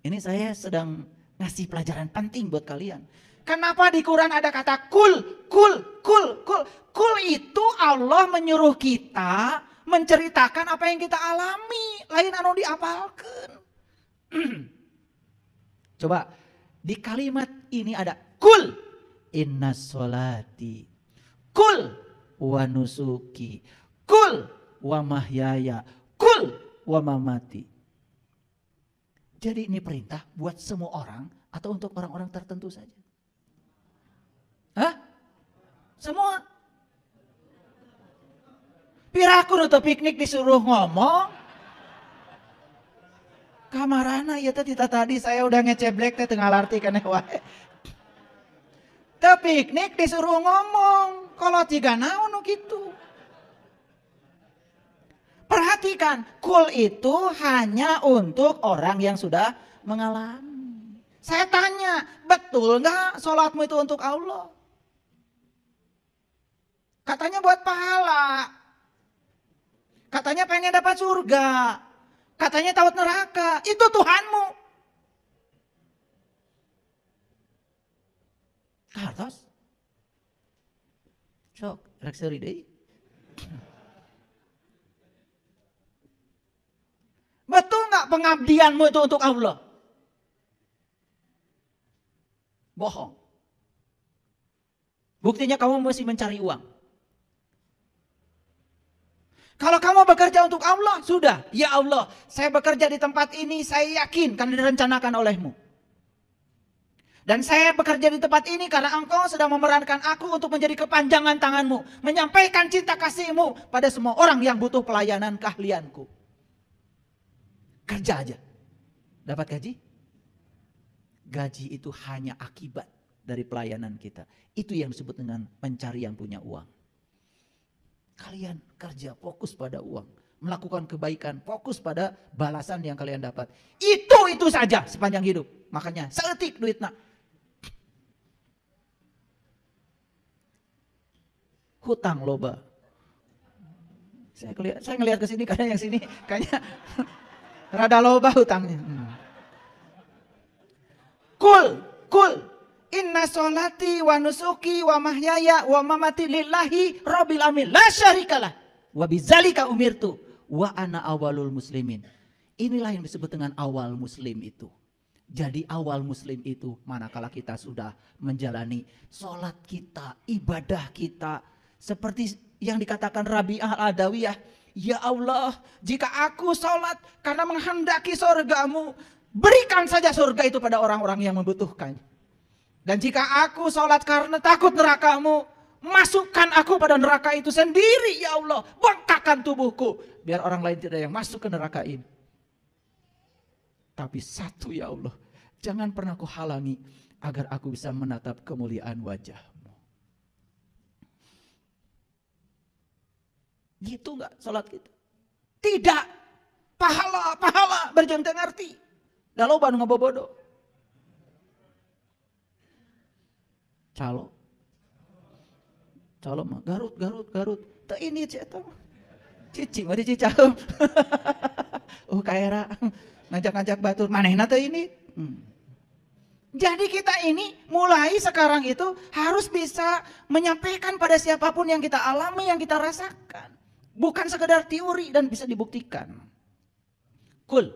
A: Ini saya sedang ngasih pelajaran penting buat kalian. Kenapa di Quran ada kata kul, kul, kul, kul. Kul itu Allah menyuruh kita menceritakan apa yang kita alami. Lain anu diapalkan. Coba di kalimat ini ada kul. Inna sholati. Kul wa nusuki. Kul wa mahyaya. Kul wa mamati. Jadi ini perintah buat semua orang atau untuk orang-orang tertentu saja? Hah? Semua? Piraku untuk piknik disuruh ngomong. Kamarana ya tadi saya udah ngeceblek teh tengah arti keneh wae. Teu piknik disuruh ngomong. Kalau tiga naon gitu. Perhatikan, kul itu hanya untuk orang yang sudah mengalami. Saya tanya, betul nggak sholatmu itu untuk Allah? Katanya buat pahala. Katanya pengen dapat surga. Katanya takut neraka. Itu Tuhanmu. Kartos. Sok, rekseri deh. Betul nggak pengabdianmu itu untuk Allah? Bohong. Buktinya kamu masih mencari uang. Kalau kamu bekerja untuk Allah, sudah. Ya Allah, saya bekerja di tempat ini, saya yakin karena direncanakan olehmu. Dan saya bekerja di tempat ini karena engkau sedang memerankan aku untuk menjadi kepanjangan tanganmu. Menyampaikan cinta kasihmu pada semua orang yang butuh pelayanan keahlianku. Kerja aja. Dapat gaji? Gaji itu hanya akibat dari pelayanan kita. Itu yang disebut dengan mencari yang punya uang. Kalian kerja fokus pada uang. Melakukan kebaikan fokus pada balasan yang kalian dapat. Itu saja sepanjang hidup. Makanya seetik duit nak. Hutang loba. Saya ngelihat ke sini karena yang sini kayaknya rada loba hutangnya. Kul. Inna sholati wa nusuki wa mahyaya wa mamati lillahi rabbil alamin la syarikalah wa bidzalika umirtu wa ana awalul muslimin. Inilah yang disebut dengan awal muslim itu. Jadi awal muslim itu manakala kita sudah menjalani sholat kita, ibadah kita. Seperti yang dikatakan Rabi'ah al-Adawiyah. Ya Allah, jika aku sholat karena menghendaki surgamu, berikan saja surga itu pada orang-orang yang membutuhkan. Dan jika aku sholat karena takut nerakamu, masukkan aku pada neraka itu sendiri ya Allah. Bengkakkan tubuhku, biar orang lain tidak yang masuk ke neraka ini. Tapi satu ya Allah, jangan pernah kau halangi agar aku bisa menatap kemuliaan wajah. Gitu enggak sholat kita? Tidak. Pahala berjam ngerti. Dah loba nu ngabobodo. Calo mah Garut. Teu ini eta mah. Cicing mah dicicaheum. Kaera ngajak-ngajak batur manehna teu ini. Jadi kita ini mulai sekarang itu harus bisa menyampaikan pada siapapun yang kita alami, yang kita rasakan. Bukan sekedar teori dan bisa dibuktikan. Kul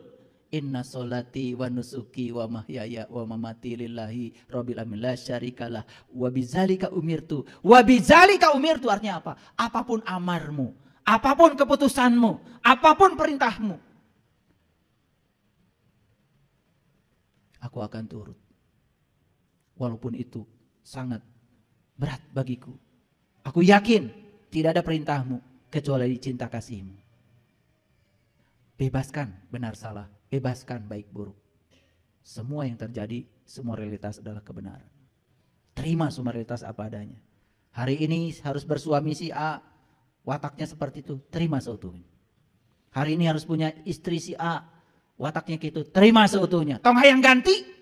A: inna sholati wa nusuki wa mahyaya wa mamati lillahi rabbil alamin la syarikalah wa bidzalika umirtu. Wa bidzalika umirtu artinya apa? Apapun amarmu, apapun keputusanmu, apapun perintahmu, aku akan turut. Walaupun itu sangat berat bagiku. Aku yakin tidak ada perintahmu kecuali cinta kasihmu. Bebaskan benar salah, bebaskan baik buruk. Semua yang terjadi, semua realitas adalah kebenaran. Terima semua realitas apa adanya. Hari ini harus bersuami si A, wataknya seperti itu, terima seutuhnya. Hari ini harus punya istri si A, wataknya gitu, terima seutuhnya. Tong hayang ganti?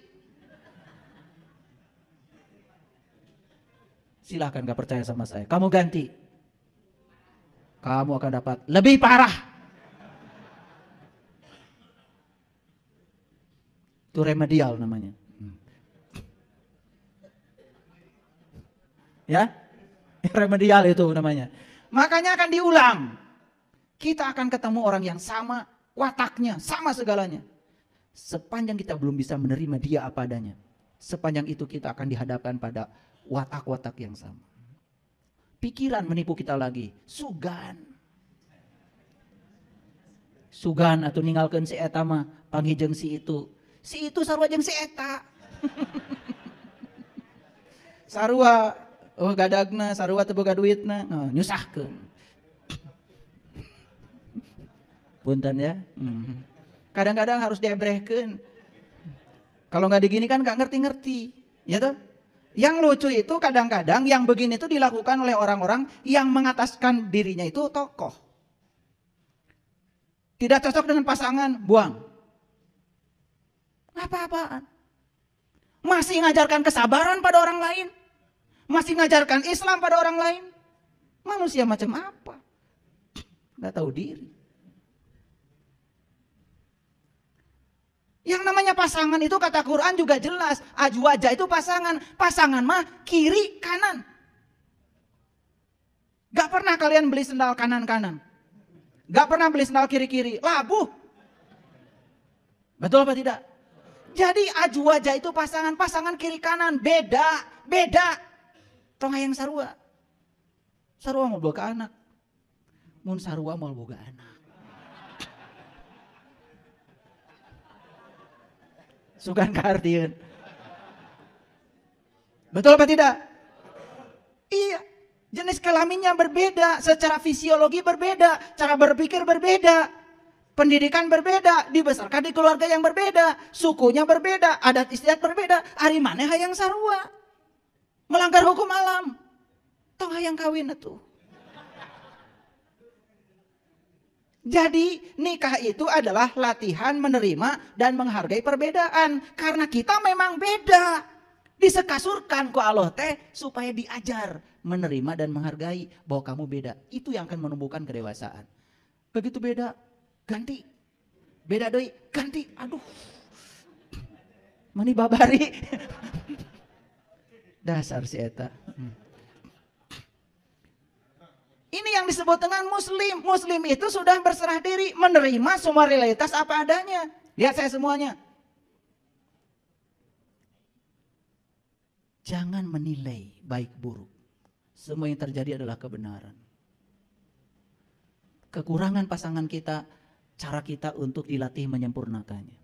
A: Silahkan gak percaya sama saya, kamu ganti. Kamu akan dapat lebih parah. Itu remedial namanya. Ya, remedial itu namanya. Makanya akan diulang. Kita akan ketemu orang yang sama wataknya, sama segalanya. Sepanjang kita belum bisa menerima dia apa adanya, sepanjang itu kita akan dihadapkan pada watak-watak yang sama. Pikiran menipu kita lagi. Sugan atau ninggalkan si eta mah panggijeng si itu. Si itu sarua jeung si eta. Sarua gadagna, sarua teu boga duitna, nyusahkeun. Punten ya. Kadang-kadang harus diebrehkeun. Kalau nggak digini kan nggak ngerti-ngerti, ya toh? Yang lucu itu kadang-kadang yang begini itu dilakukan oleh orang-orang yang mengataskan dirinya itu tokoh. Tidak cocok dengan pasangan, buang. Apa-apaan. Masih ngajarkan kesabaran pada orang lain. Masih ngajarkan Islam pada orang lain. Manusia macam apa? Nggak tahu diri. Yang namanya pasangan itu kata Quran juga jelas. Azwaja itu pasangan. Pasangan mah kiri kanan. Gak pernah kalian beli sendal kanan-kanan. Gak pernah beli sendal kiri-kiri. Labuh. Betul apa tidak? Jadi azwaja itu pasangan. Pasangan kiri kanan. Beda. Tong hayang sarua. Sarua mau boga anak. Mun sarua mau boga anak. Sugan kaartieun. Betul apa tidak? Iya. Jenis kelaminnya berbeda, secara fisiologi berbeda, cara berpikir berbeda, pendidikan berbeda, dibesarkan di keluarga yang berbeda, sukunya berbeda, adat istiadat berbeda. Ari maneh hayang sarua. Melanggar hukum alam. Tong hayang kawin atuh. Jadi nikah itu adalah latihan menerima dan menghargai perbedaan. Karena kita memang beda. Disekasurkan ku Allah teh supaya diajar menerima dan menghargai bahwa kamu beda. Itu yang akan menumbuhkan kedewasaan. Begitu beda, ganti. Beda doi, ganti. Aduh. Mani babari. Dasar si eta. Ini yang disebut dengan muslim. Muslim itu sudah berserah diri, menerima semua realitas apa adanya. Lihat saya semuanya. Jangan menilai baik buruk. Semua yang terjadi adalah kebenaran. Kekurangan pasangan kita, cara kita untuk dilatih menyempurnakannya.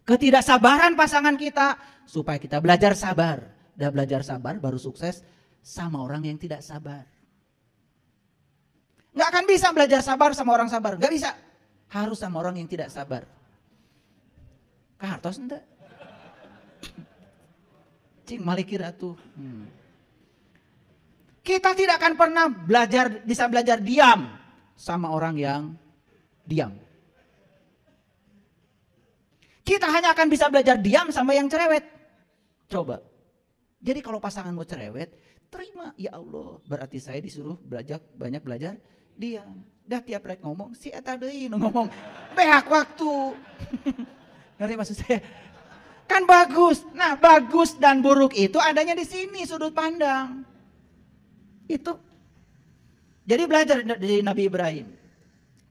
A: Ketidaksabaran pasangan kita, supaya kita belajar sabar. Dan belajar sabar baru sukses sama orang yang tidak sabar. Nggak akan bisa belajar sabar sama orang sabar. Nggak bisa. Harus sama orang yang tidak sabar. Kahartos enggak? Cing malikir atuh. Kita tidak akan pernah bisa belajar diam sama orang yang diam. Kita hanya akan bisa belajar diam sama yang cerewet. Coba. Jadi kalau pasangan mau cerewet, terima. Ya Allah, berarti saya disuruh banyak belajar diam. Dah tiap rek ngomong, si eta deui nu ngomong. Beak waktu. Ngerti maksud saya? Kan bagus. Nah, bagus dan buruk itu adanya di sini sudut pandang. Itu. Jadi belajar dari Nabi Ibrahim.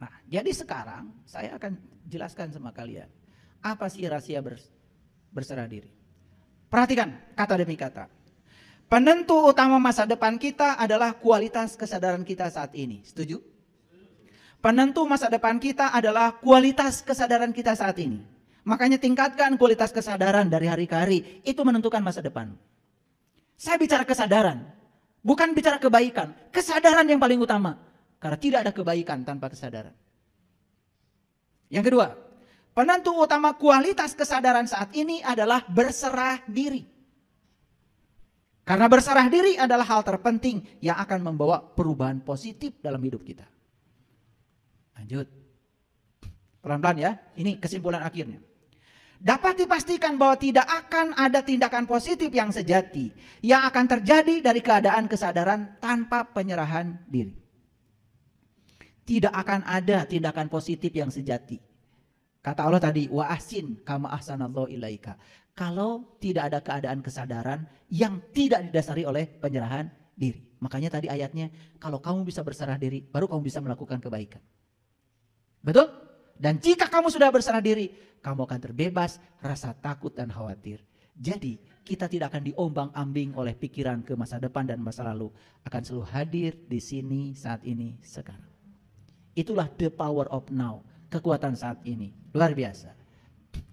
A: Nah, jadi sekarang saya akan jelaskan sama kalian. Apa sih rahasia berserah diri? Perhatikan kata demi kata. Penentu utama masa depan kita adalah kualitas kesadaran kita saat ini. Setuju? Penentu masa depan kita adalah kualitas kesadaran kita saat ini. Makanya tingkatkan kualitas kesadaran dari hari ke hari. Itu menentukan masa depan. Saya bicara kesadaran. Bukan bicara kebaikan. Kesadaran yang paling utama. Karena tidak ada kebaikan tanpa kesadaran. Yang kedua. Penentu utama kualitas kesadaran saat ini adalah berserah diri. Karena berserah diri adalah hal terpenting yang akan membawa perubahan positif dalam hidup kita. Lanjut. Pelan-pelan ya. Ini kesimpulan akhirnya. Dapat dipastikan bahwa tidak akan ada tindakan positif yang sejati yang akan terjadi dari keadaan kesadaran tanpa penyerahan diri. Tidak akan ada tindakan positif yang sejati. Kata Allah tadi, wa ahsin kama ahsanallahu ilaika. Kalau tidak ada keadaan kesadaran yang tidak didasari oleh penyerahan diri. Makanya tadi ayatnya, kalau kamu bisa berserah diri, baru kamu bisa melakukan kebaikan. Betul? Dan jika kamu sudah berserah diri, kamu akan terbebas rasa takut dan khawatir. Jadi kita tidak akan diombang-ambing oleh pikiran ke masa depan dan masa lalu. Akan selalu hadir di sini, saat ini, sekarang. Itulah the power of now. Kekuatan saat ini. Luar biasa.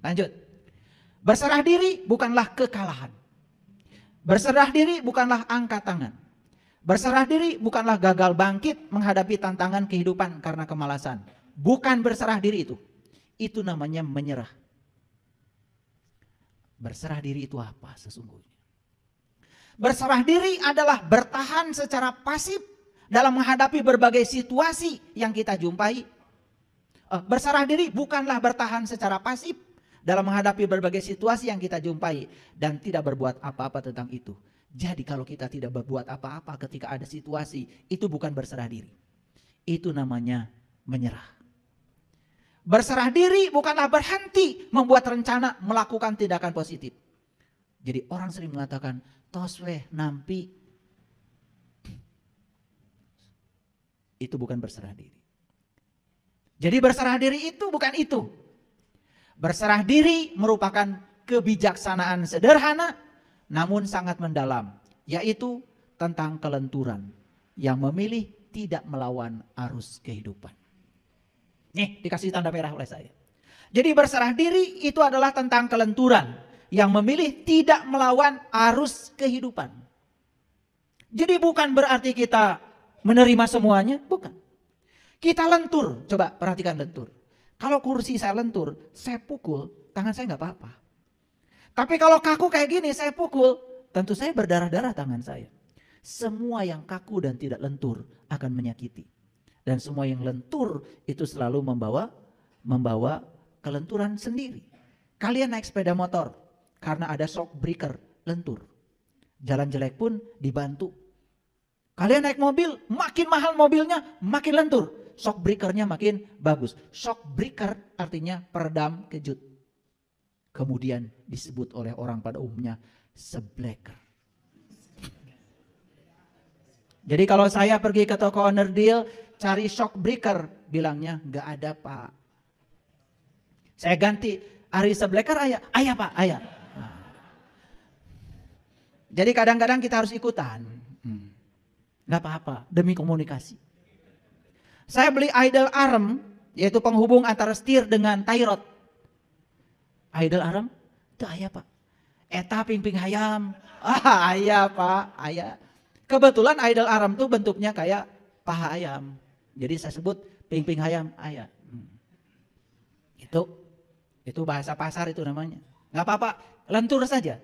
A: Lanjut. Berserah diri bukanlah kekalahan. Berserah diri bukanlah angkat tangan. Berserah diri bukanlah gagal bangkit menghadapi tantangan kehidupan karena kemalasan. Bukan berserah diri itu. Itu namanya menyerah. Berserah diri itu apa sesungguhnya? Berserah diri adalah bertahan secara pasif dalam menghadapi berbagai situasi yang kita jumpai. Berserah diri bukanlah bertahan secara pasif dalam menghadapi berbagai situasi yang kita jumpai dan tidak berbuat apa-apa tentang itu. Jadi kalau kita tidak berbuat apa-apa ketika ada situasi, itu bukan berserah diri. Itu namanya menyerah. Berserah diri bukanlah berhenti membuat rencana melakukan tindakan positif. Jadi orang sering mengatakan, tos weh nampi. Itu bukan berserah diri. Jadi berserah diri itu bukan itu. Berserah diri merupakan kebijaksanaan sederhana namun sangat mendalam. Yaitu tentang kelenturan yang memilih tidak melawan arus kehidupan. Nih dikasih tanda merah oleh saya. Jadi berserah diri itu adalah tentang kelenturan yang memilih tidak melawan arus kehidupan. Jadi bukan berarti kita menerima semuanya, bukan. Kita lentur, coba perhatikan lentur. Kalau kursi saya lentur, saya pukul, tangan saya nggak apa-apa. Tapi kalau kaku kayak gini, saya pukul, tentu saya berdarah-darah tangan saya. Semua yang kaku dan tidak lentur akan menyakiti. Dan semua yang lentur itu selalu membawa kelenturan sendiri. Kalian naik sepeda motor, karena ada shock breaker, lentur. Jalan jelek pun dibantu. Kalian naik mobil, makin mahal mobilnya, makin lentur. Shock breakernya makin bagus. Shock breaker artinya peredam kejut. Kemudian disebut oleh orang pada umumnya sebleker. Jadi kalau saya pergi ke toko owner deal, cari shock breaker, bilangnya nggak ada pak. Saya ganti, Ari sebleker ayah pak, ayah. Nah. Jadi kadang-kadang kita harus ikutan. Nggak apa-apa, demi komunikasi. Saya beli idle arm, yaitu penghubung antara setir dengan tie rod. Idle arm, itu ayah pak. Eta ping-ping hayam. Ayah pak, ayah. Kebetulan idle arm itu bentuknya kayak paha ayam. Jadi saya sebut ping-ping hayam, ayah. Itu bahasa pasar itu namanya. Nggak apa-apa, lentur saja.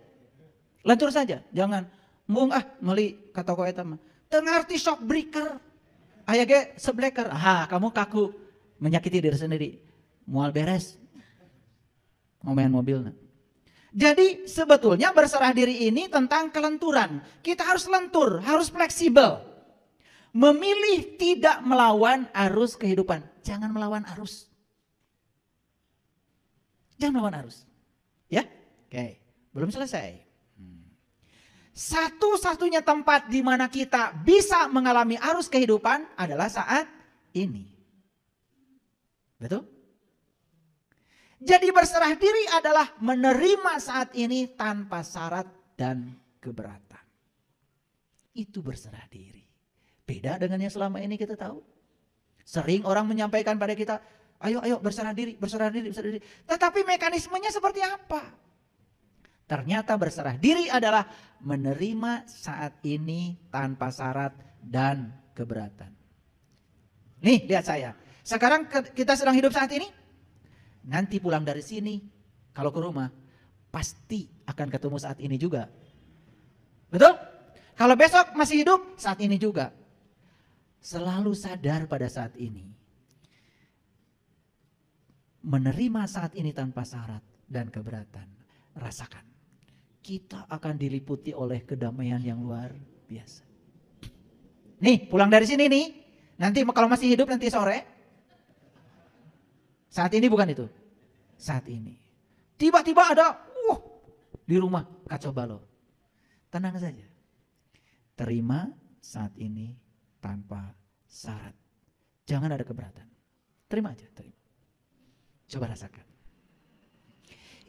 A: Lentur saja, jangan mung meli ke toko eta mah. Teu ngarti shock breaker. Aya ge sebleker. Kamu kaku, menyakiti diri sendiri. Moal beres. Ngomain mobilnya. Jadi sebetulnya berserah diri ini tentang kelenturan. Kita harus lentur, harus fleksibel. Memilih tidak melawan arus kehidupan. Jangan melawan arus. Jangan melawan arus. Ya? Oke, belum selesai. Satu-satunya tempat di mana kita bisa mengalami arus kehidupan adalah saat ini. Betul? Jadi berserah diri adalah menerima saat ini tanpa syarat dan keberatan. Itu berserah diri. Beda dengan yang selama ini kita tahu. Sering orang menyampaikan pada kita, ayo berserah diri, berserah diri, berserah diri. Tetapi mekanismenya seperti apa? Ternyata berserah diri adalah menerima saat ini tanpa syarat dan keberatan. Nih lihat saya. Sekarang kita sedang hidup saat ini. Nanti pulang dari sini, kalau ke rumah, pasti akan ketemu saat ini juga. Betul? Kalau besok masih hidup, saat ini juga. Selalu sadar pada saat ini. Menerima saat ini tanpa syarat dan keberatan. Rasakan. Kita akan diliputi oleh kedamaian yang luar biasa. Nih pulang dari sini nih. Nanti kalau masih hidup nanti sore. Saat ini bukan itu. Saat ini. Tiba-tiba ada di rumah kacau balau. Tenang saja. Terima saat ini tanpa syarat. Jangan ada keberatan. Terima aja. Terima. Coba rasakan.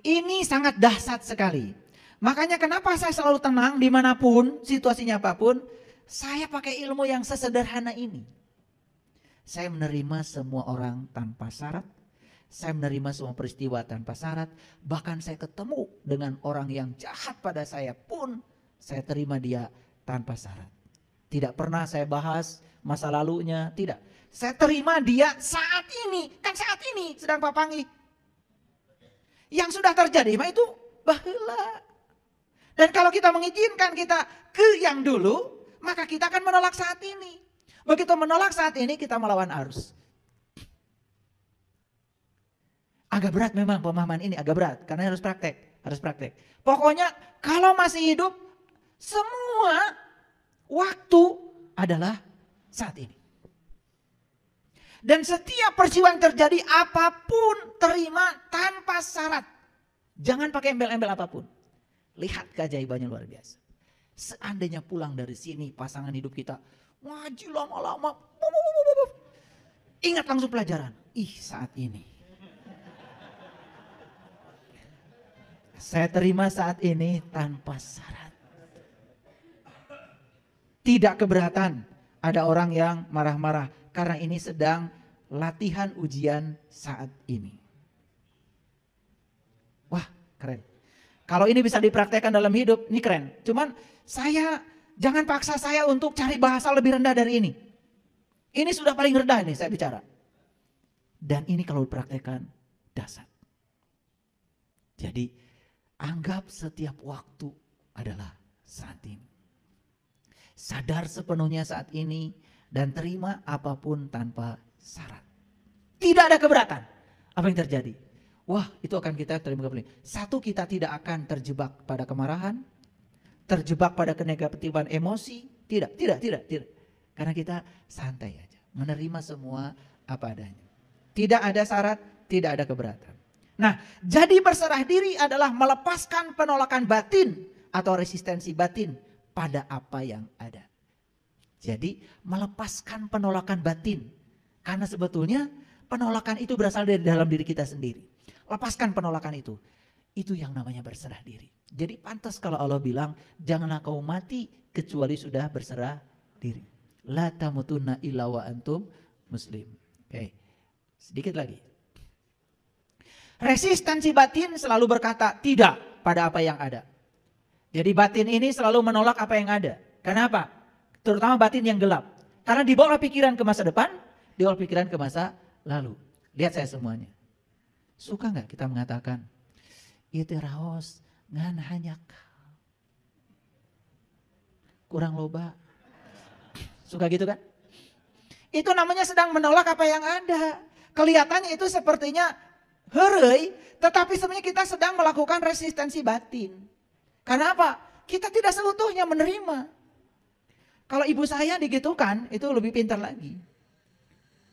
A: Ini sangat dahsyat sekali. Makanya kenapa saya selalu tenang dimanapun, situasinya apapun. Saya pakai ilmu yang sesederhana ini. Saya menerima semua orang tanpa syarat. Saya menerima semua peristiwa tanpa syarat. Bahkan saya ketemu dengan orang yang jahat pada saya pun saya terima dia tanpa syarat. Tidak pernah saya bahas masa lalunya, tidak. Saya terima dia saat ini, kan saat ini sedang papangi. Yang sudah terjadi mah itu baheula. Dan kalau kita mengizinkan kita ke yang dulu, maka kita akan menolak saat ini. Begitu menolak saat ini kita melawan arus. Agak berat memang pemahaman ini, agak berat karena harus praktek. Pokoknya kalau masih hidup, semua waktu adalah saat ini. Dan setiap peristiwa yang terjadi apapun terima tanpa syarat. Jangan pakai embel-embel apapun. Lihat keajaibannya luar biasa. Seandainya pulang dari sini pasangan hidup kita ngaji lama-lama. Ingat langsung pelajaran. Saat ini. Saya terima saat ini tanpa syarat. Tidak keberatan. Ada orang yang marah-marah. Karena ini sedang latihan ujian saat ini. Wah keren. Kalau ini bisa dipraktekkan dalam hidup, ini keren. Cuman jangan paksa saya untuk cari bahasa lebih rendah dari ini. Ini sudah paling rendah nih saya bicara. Dan ini kalau dipraktekkan dahsyat. Jadi anggap setiap waktu adalah saat ini. Sadar sepenuhnya saat ini dan terima apapun tanpa syarat. Tidak ada keberatan. Apa yang terjadi? Wah, itu akan kita terima kembali. Satu, kita tidak akan terjebak pada kemarahan, terjebak pada kenegatifan emosi. Tidak. Karena kita santai aja, menerima semua apa adanya. Tidak ada syarat, tidak ada keberatan. Nah, jadi berserah diri adalah melepaskan penolakan batin atau resistensi batin pada apa yang ada. Jadi melepaskan penolakan batin. Karena sebetulnya penolakan itu berasal dari dalam diri kita sendiri. Lepaskan penolakan itu. Itu yang namanya berserah diri. Jadi pantas kalau Allah bilang, janganlah kau mati kecuali sudah berserah diri. La tamutunna illa wa antum muslim. Oke. Sedikit lagi. Resistensi batin selalu berkata tidak pada apa yang ada. Jadi batin ini selalu menolak apa yang ada. Kenapa? Terutama batin yang gelap. Karena dibawa pikiran ke masa depan, dibawa pikiran ke masa lalu. Lihat saya semuanya. Suka nggak kita mengatakan, itu raos ngan hanya kurang loba. Suka gitu kan? Itu namanya sedang menolak apa yang ada. Kelihatannya itu sepertinya heureuy, tetapi sebenarnya kita sedang melakukan resistensi batin. Karena apa? Kita tidak seutuhnya menerima. Kalau ibu saya digitukan, itu lebih pintar lagi.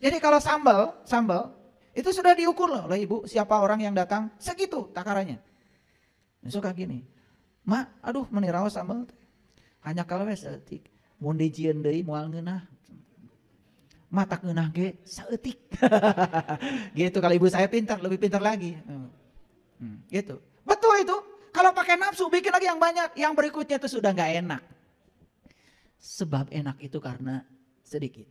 A: Jadi kalau sambal itu sudah diukur loh oleh ibu, siapa orang yang datang, segitu takarannya. Suka gini, mak, aduh meniraos sambal, hanya kalau seetik, mun dijieun deui moal ngeunah, mata ngeunah ge saeutik. Gitu kalau ibu saya pintar, lebih pintar lagi. Gitu, betul itu. Kalau pakai nafsu bikin lagi yang banyak, yang berikutnya itu sudah nggak enak. Sebab enak itu karena sedikit.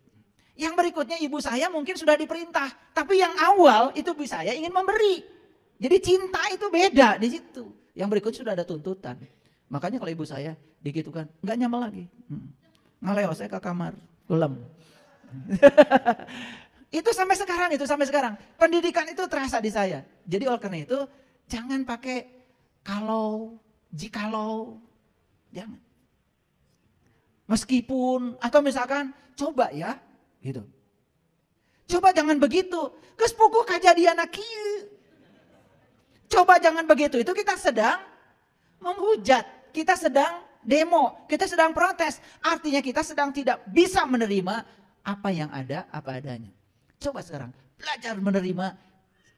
A: Yang berikutnya ibu saya mungkin sudah diperintah, tapi yang awal itu ibu saya ingin memberi. Jadi cinta itu beda di situ. Yang berikut sudah ada tuntutan. Makanya kalau ibu saya digitukan, nggak nyaman lagi. Ngaleo saya ke kamar, gelem. Itu sampai sekarang. Pendidikan itu terasa di saya. Jadi oleh karena itu jangan pakai kalau, jikalau, jangan. Meskipun atau misalkan coba ya. Gitu. Coba jangan begitu. Geus puguh kajadian kieu. Coba jangan begitu. Itu kita sedang menghujat. Kita sedang demo. Kita sedang protes. Artinya kita sedang tidak bisa menerima apa yang ada, apa adanya. Coba sekarang belajar menerima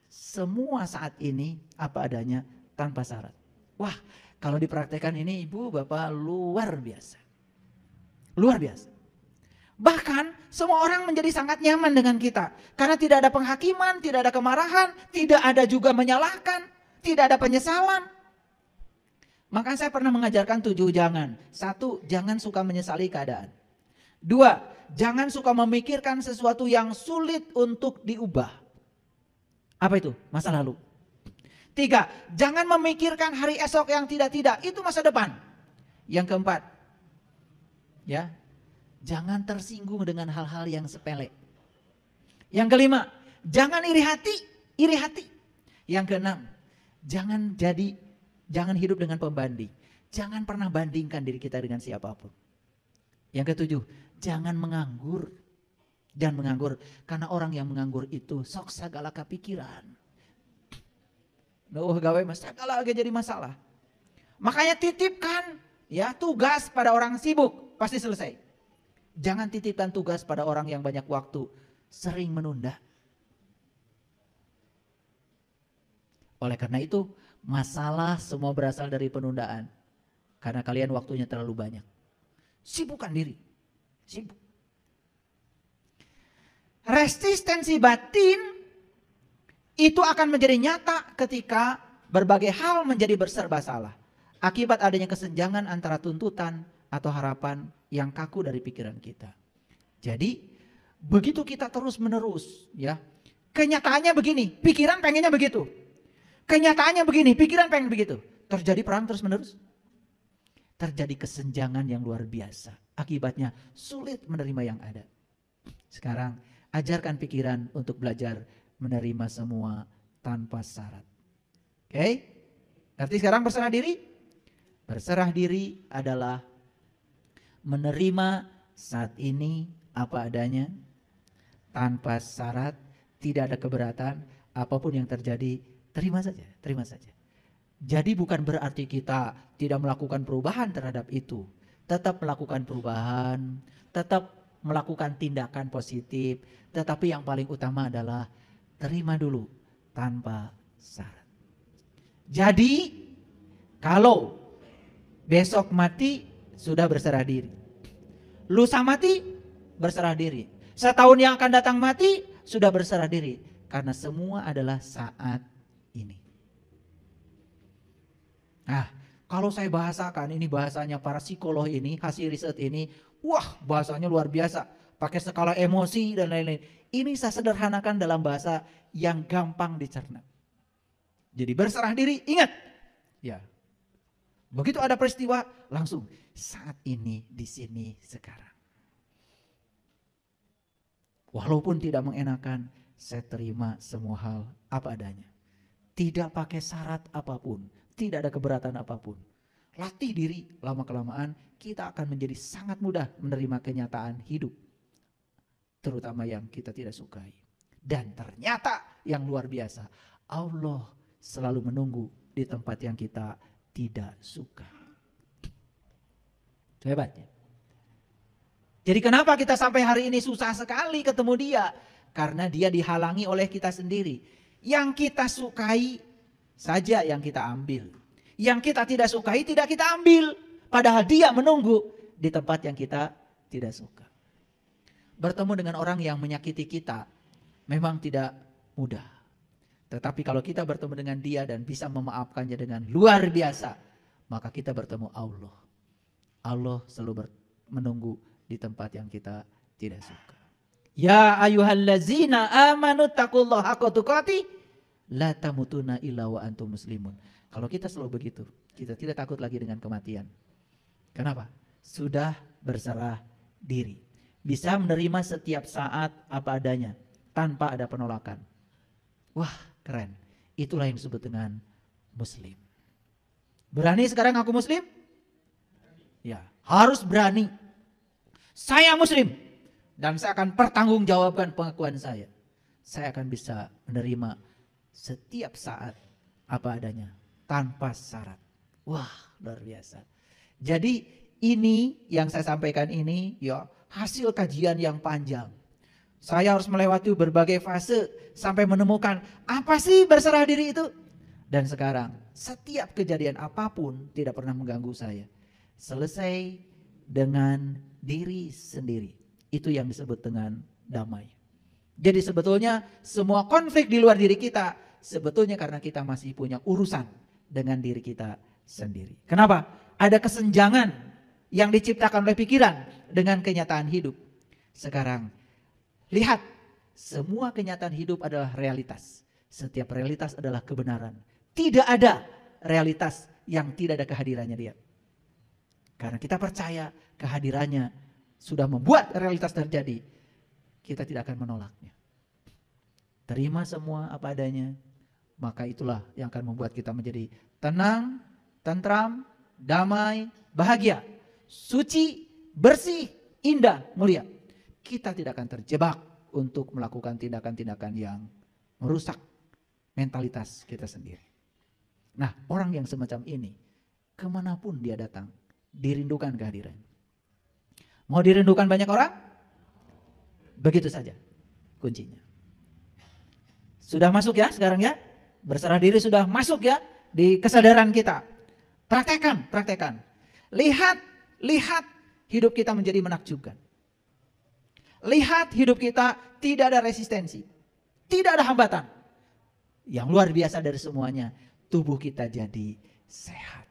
A: semua saat ini apa adanya tanpa syarat. Wah, kalau dipraktekkan ini ibu bapak luar biasa. Luar biasa. Bahkan semua orang menjadi sangat nyaman dengan kita. Karena tidak ada penghakiman, tidak ada kemarahan, tidak ada juga menyalahkan, tidak ada penyesalan. Maka saya pernah mengajarkan 7 jangan. 1, jangan suka menyesali keadaan. 2, jangan suka memikirkan sesuatu yang sulit untuk diubah. Apa itu? Masa lalu. 3, jangan memikirkan hari esok yang tidak-tidak. Itu masa depan. Yang keempat, ya, jangan tersinggung dengan hal-hal yang sepele. Yang kelima, jangan iri hati. Yang keenam, jangan hidup dengan pembanding. Jangan pernah bandingkan diri kita dengan siapapun. Yang ketujuh, jangan menganggur. Jangan menganggur, karena orang yang menganggur itu sok sagala kepikiran. Gawe mas sagala lagi jadi masalah. Makanya titipkan ya tugas pada orang sibuk, pasti selesai. Jangan titipkan tugas pada orang yang banyak waktu, sering menunda. Oleh karena itu, masalah semua berasal dari penundaan. Karena kalian waktunya terlalu banyak. Sibukkan diri. Sibuk. Resistensi batin itu akan menjadi nyata ketika berbagai hal menjadi berserba salah. Akibat adanya kesenjangan antara tuntutan atau harapan yang kaku dari pikiran kita. Jadi begitu kita terus menerus ya. Kenyataannya begini, pikiran pengennya begitu. Kenyataannya begini, pikiran pengen begitu. Terjadi perang terus menerus. Terjadi kesenjangan yang luar biasa. Akibatnya sulit menerima yang ada. Sekarang ajarkan pikiran untuk belajar menerima semua tanpa syarat. Oke? Ngerti sekarang berserah diri? Berserah diri adalah menerima saat ini apa adanya, tanpa syarat, tidak ada keberatan, apapun yang terjadi, terima saja, terima saja. Jadi bukan berarti kita tidak melakukan perubahan terhadap itu. Tetap melakukan perubahan, tetap melakukan tindakan positif, tetapi yang paling utama adalah terima dulu tanpa syarat. Jadi kalau besok mati sudah berserah diri. Lusa mati berserah diri. Setahun yang akan datang mati sudah berserah diri. Karena semua adalah saat ini. Nah, kalau saya bahasakan, ini bahasanya para psikolog ini, hasil riset ini, wah bahasanya luar biasa. Pakai skala emosi dan lain-lain. Ini saya sederhanakan dalam bahasa yang gampang dicerna. Jadi berserah diri, ingat. Ya, begitu ada peristiwa, langsung saat ini, di sini, sekarang. Walaupun tidak mengenakan, saya terima semua hal apa adanya. Tidak pakai syarat apapun, tidak ada keberatan apapun. Latih diri, lama-kelamaan kita akan menjadi sangat mudah menerima kenyataan hidup. Terutama yang kita tidak sukai. Dan ternyata yang luar biasa, Allah selalu menunggu di tempat yang kita tidak suka. Hebatnya. Jadi kenapa kita sampai hari ini susah sekali ketemu dia? Karena dia dihalangi oleh kita sendiri. Yang kita sukai saja yang kita ambil. Yang kita tidak sukai tidak kita ambil. Padahal dia menunggu di tempat yang kita tidak suka. Bertemu dengan orang yang menyakiti kita memang tidak mudah. Tetapi kalau kita bertemu dengan dia dan bisa memaafkannya dengan luar biasa, maka kita bertemu Allah. Allah selalu menunggu di tempat yang kita tidak suka. Ya ayyuhallazina amanu taqullaha haqqa tuqatih la tamutunna illa wa antum muslimun. Kalau kita selalu begitu, kita tidak takut lagi dengan kematian. Kenapa? Sudah berserah diri. Bisa menerima setiap saat apa adanya tanpa ada penolakan. Wah, keren. Itulah yang disebut dengan muslim. Berani sekarang aku muslim? Ya, harus berani. Saya muslim dan saya akan pertanggungjawabkan pengakuan saya. Saya akan bisa menerima setiap saat apa adanya tanpa syarat. Wah, luar biasa. Jadi ini yang saya sampaikan ini ya hasil kajian yang panjang. Saya harus melewati berbagai fase sampai menemukan apa sih berserah diri itu. Dan sekarang setiap kejadian apapun tidak pernah mengganggu saya. Selesai dengan diri sendiri. Itu yang disebut dengan damai. Jadi sebetulnya semua konflik di luar diri kita sebetulnya karena kita masih punya urusan dengan diri kita sendiri. Kenapa? Ada kesenjangan yang diciptakan oleh pikiran dengan kenyataan hidup. Sekarang lihat, semua kenyataan hidup adalah realitas. Setiap realitas adalah kebenaran. Tidak ada realitas yang tidak ada kehadirannya dia. Karena kita percaya kehadirannya sudah membuat realitas terjadi. Kita tidak akan menolaknya. Terima semua apa adanya. Maka itulah yang akan membuat kita menjadi tenang, tentram, damai, bahagia, suci, bersih, indah, mulia. Kita tidak akan terjebak untuk melakukan tindakan-tindakan yang merusak mentalitas kita sendiri. Nah, orang yang semacam ini, kemanapun dia datang, dirindukan kehadiran. Mau dirindukan banyak orang? Begitu saja kuncinya. Sudah masuk ya sekarang ya? Berserah diri sudah masuk ya di kesadaran kita. Praktekan. Lihat hidup kita menjadi menakjubkan. Lihat hidup kita tidak ada resistensi. Tidak ada hambatan. Yang luar biasa dari semuanya, tubuh kita jadi sehat.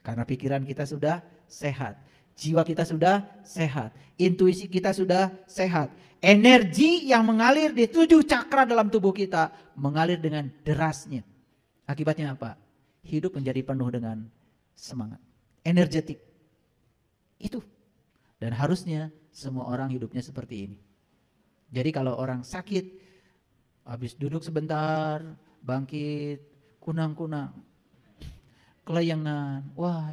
A: Karena pikiran kita sudah sehat. Jiwa kita sudah sehat. Intuisi kita sudah sehat. Energi yang mengalir di 7 cakra dalam tubuh kita mengalir dengan derasnya. Akibatnya apa? hidup menjadi penuh dengan semangat, energetik. Itu. Dan harusnya semua orang hidupnya seperti ini. Jadi kalau orang sakit, habis duduk sebentar, bangkit, kunang-kunang, kelayangan, wah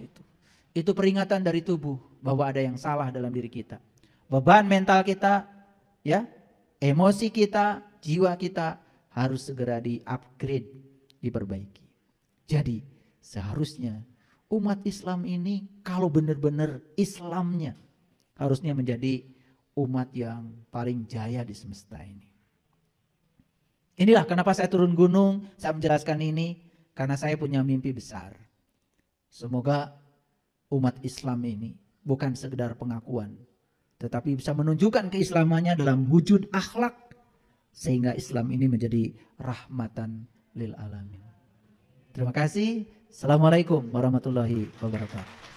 A: itu peringatan dari tubuh bahwa ada yang salah dalam diri kita. Beban mental kita, ya, emosi kita, jiwa kita harus segera di-upgrade, diperbaiki. Jadi seharusnya umat Islam ini kalau benar-benar Islamnya harusnya menjadi umat yang paling jaya di semesta ini. Inilah kenapa saya turun gunung, saya menjelaskan ini, karena saya punya mimpi besar. Semoga umat Islam ini bukan sekedar pengakuan, tetapi bisa menunjukkan keislamannya dalam wujud akhlak, sehingga Islam ini menjadi rahmatan lil alamin. Terima kasih. Assalamualaikum warahmatullahi wabarakatuh.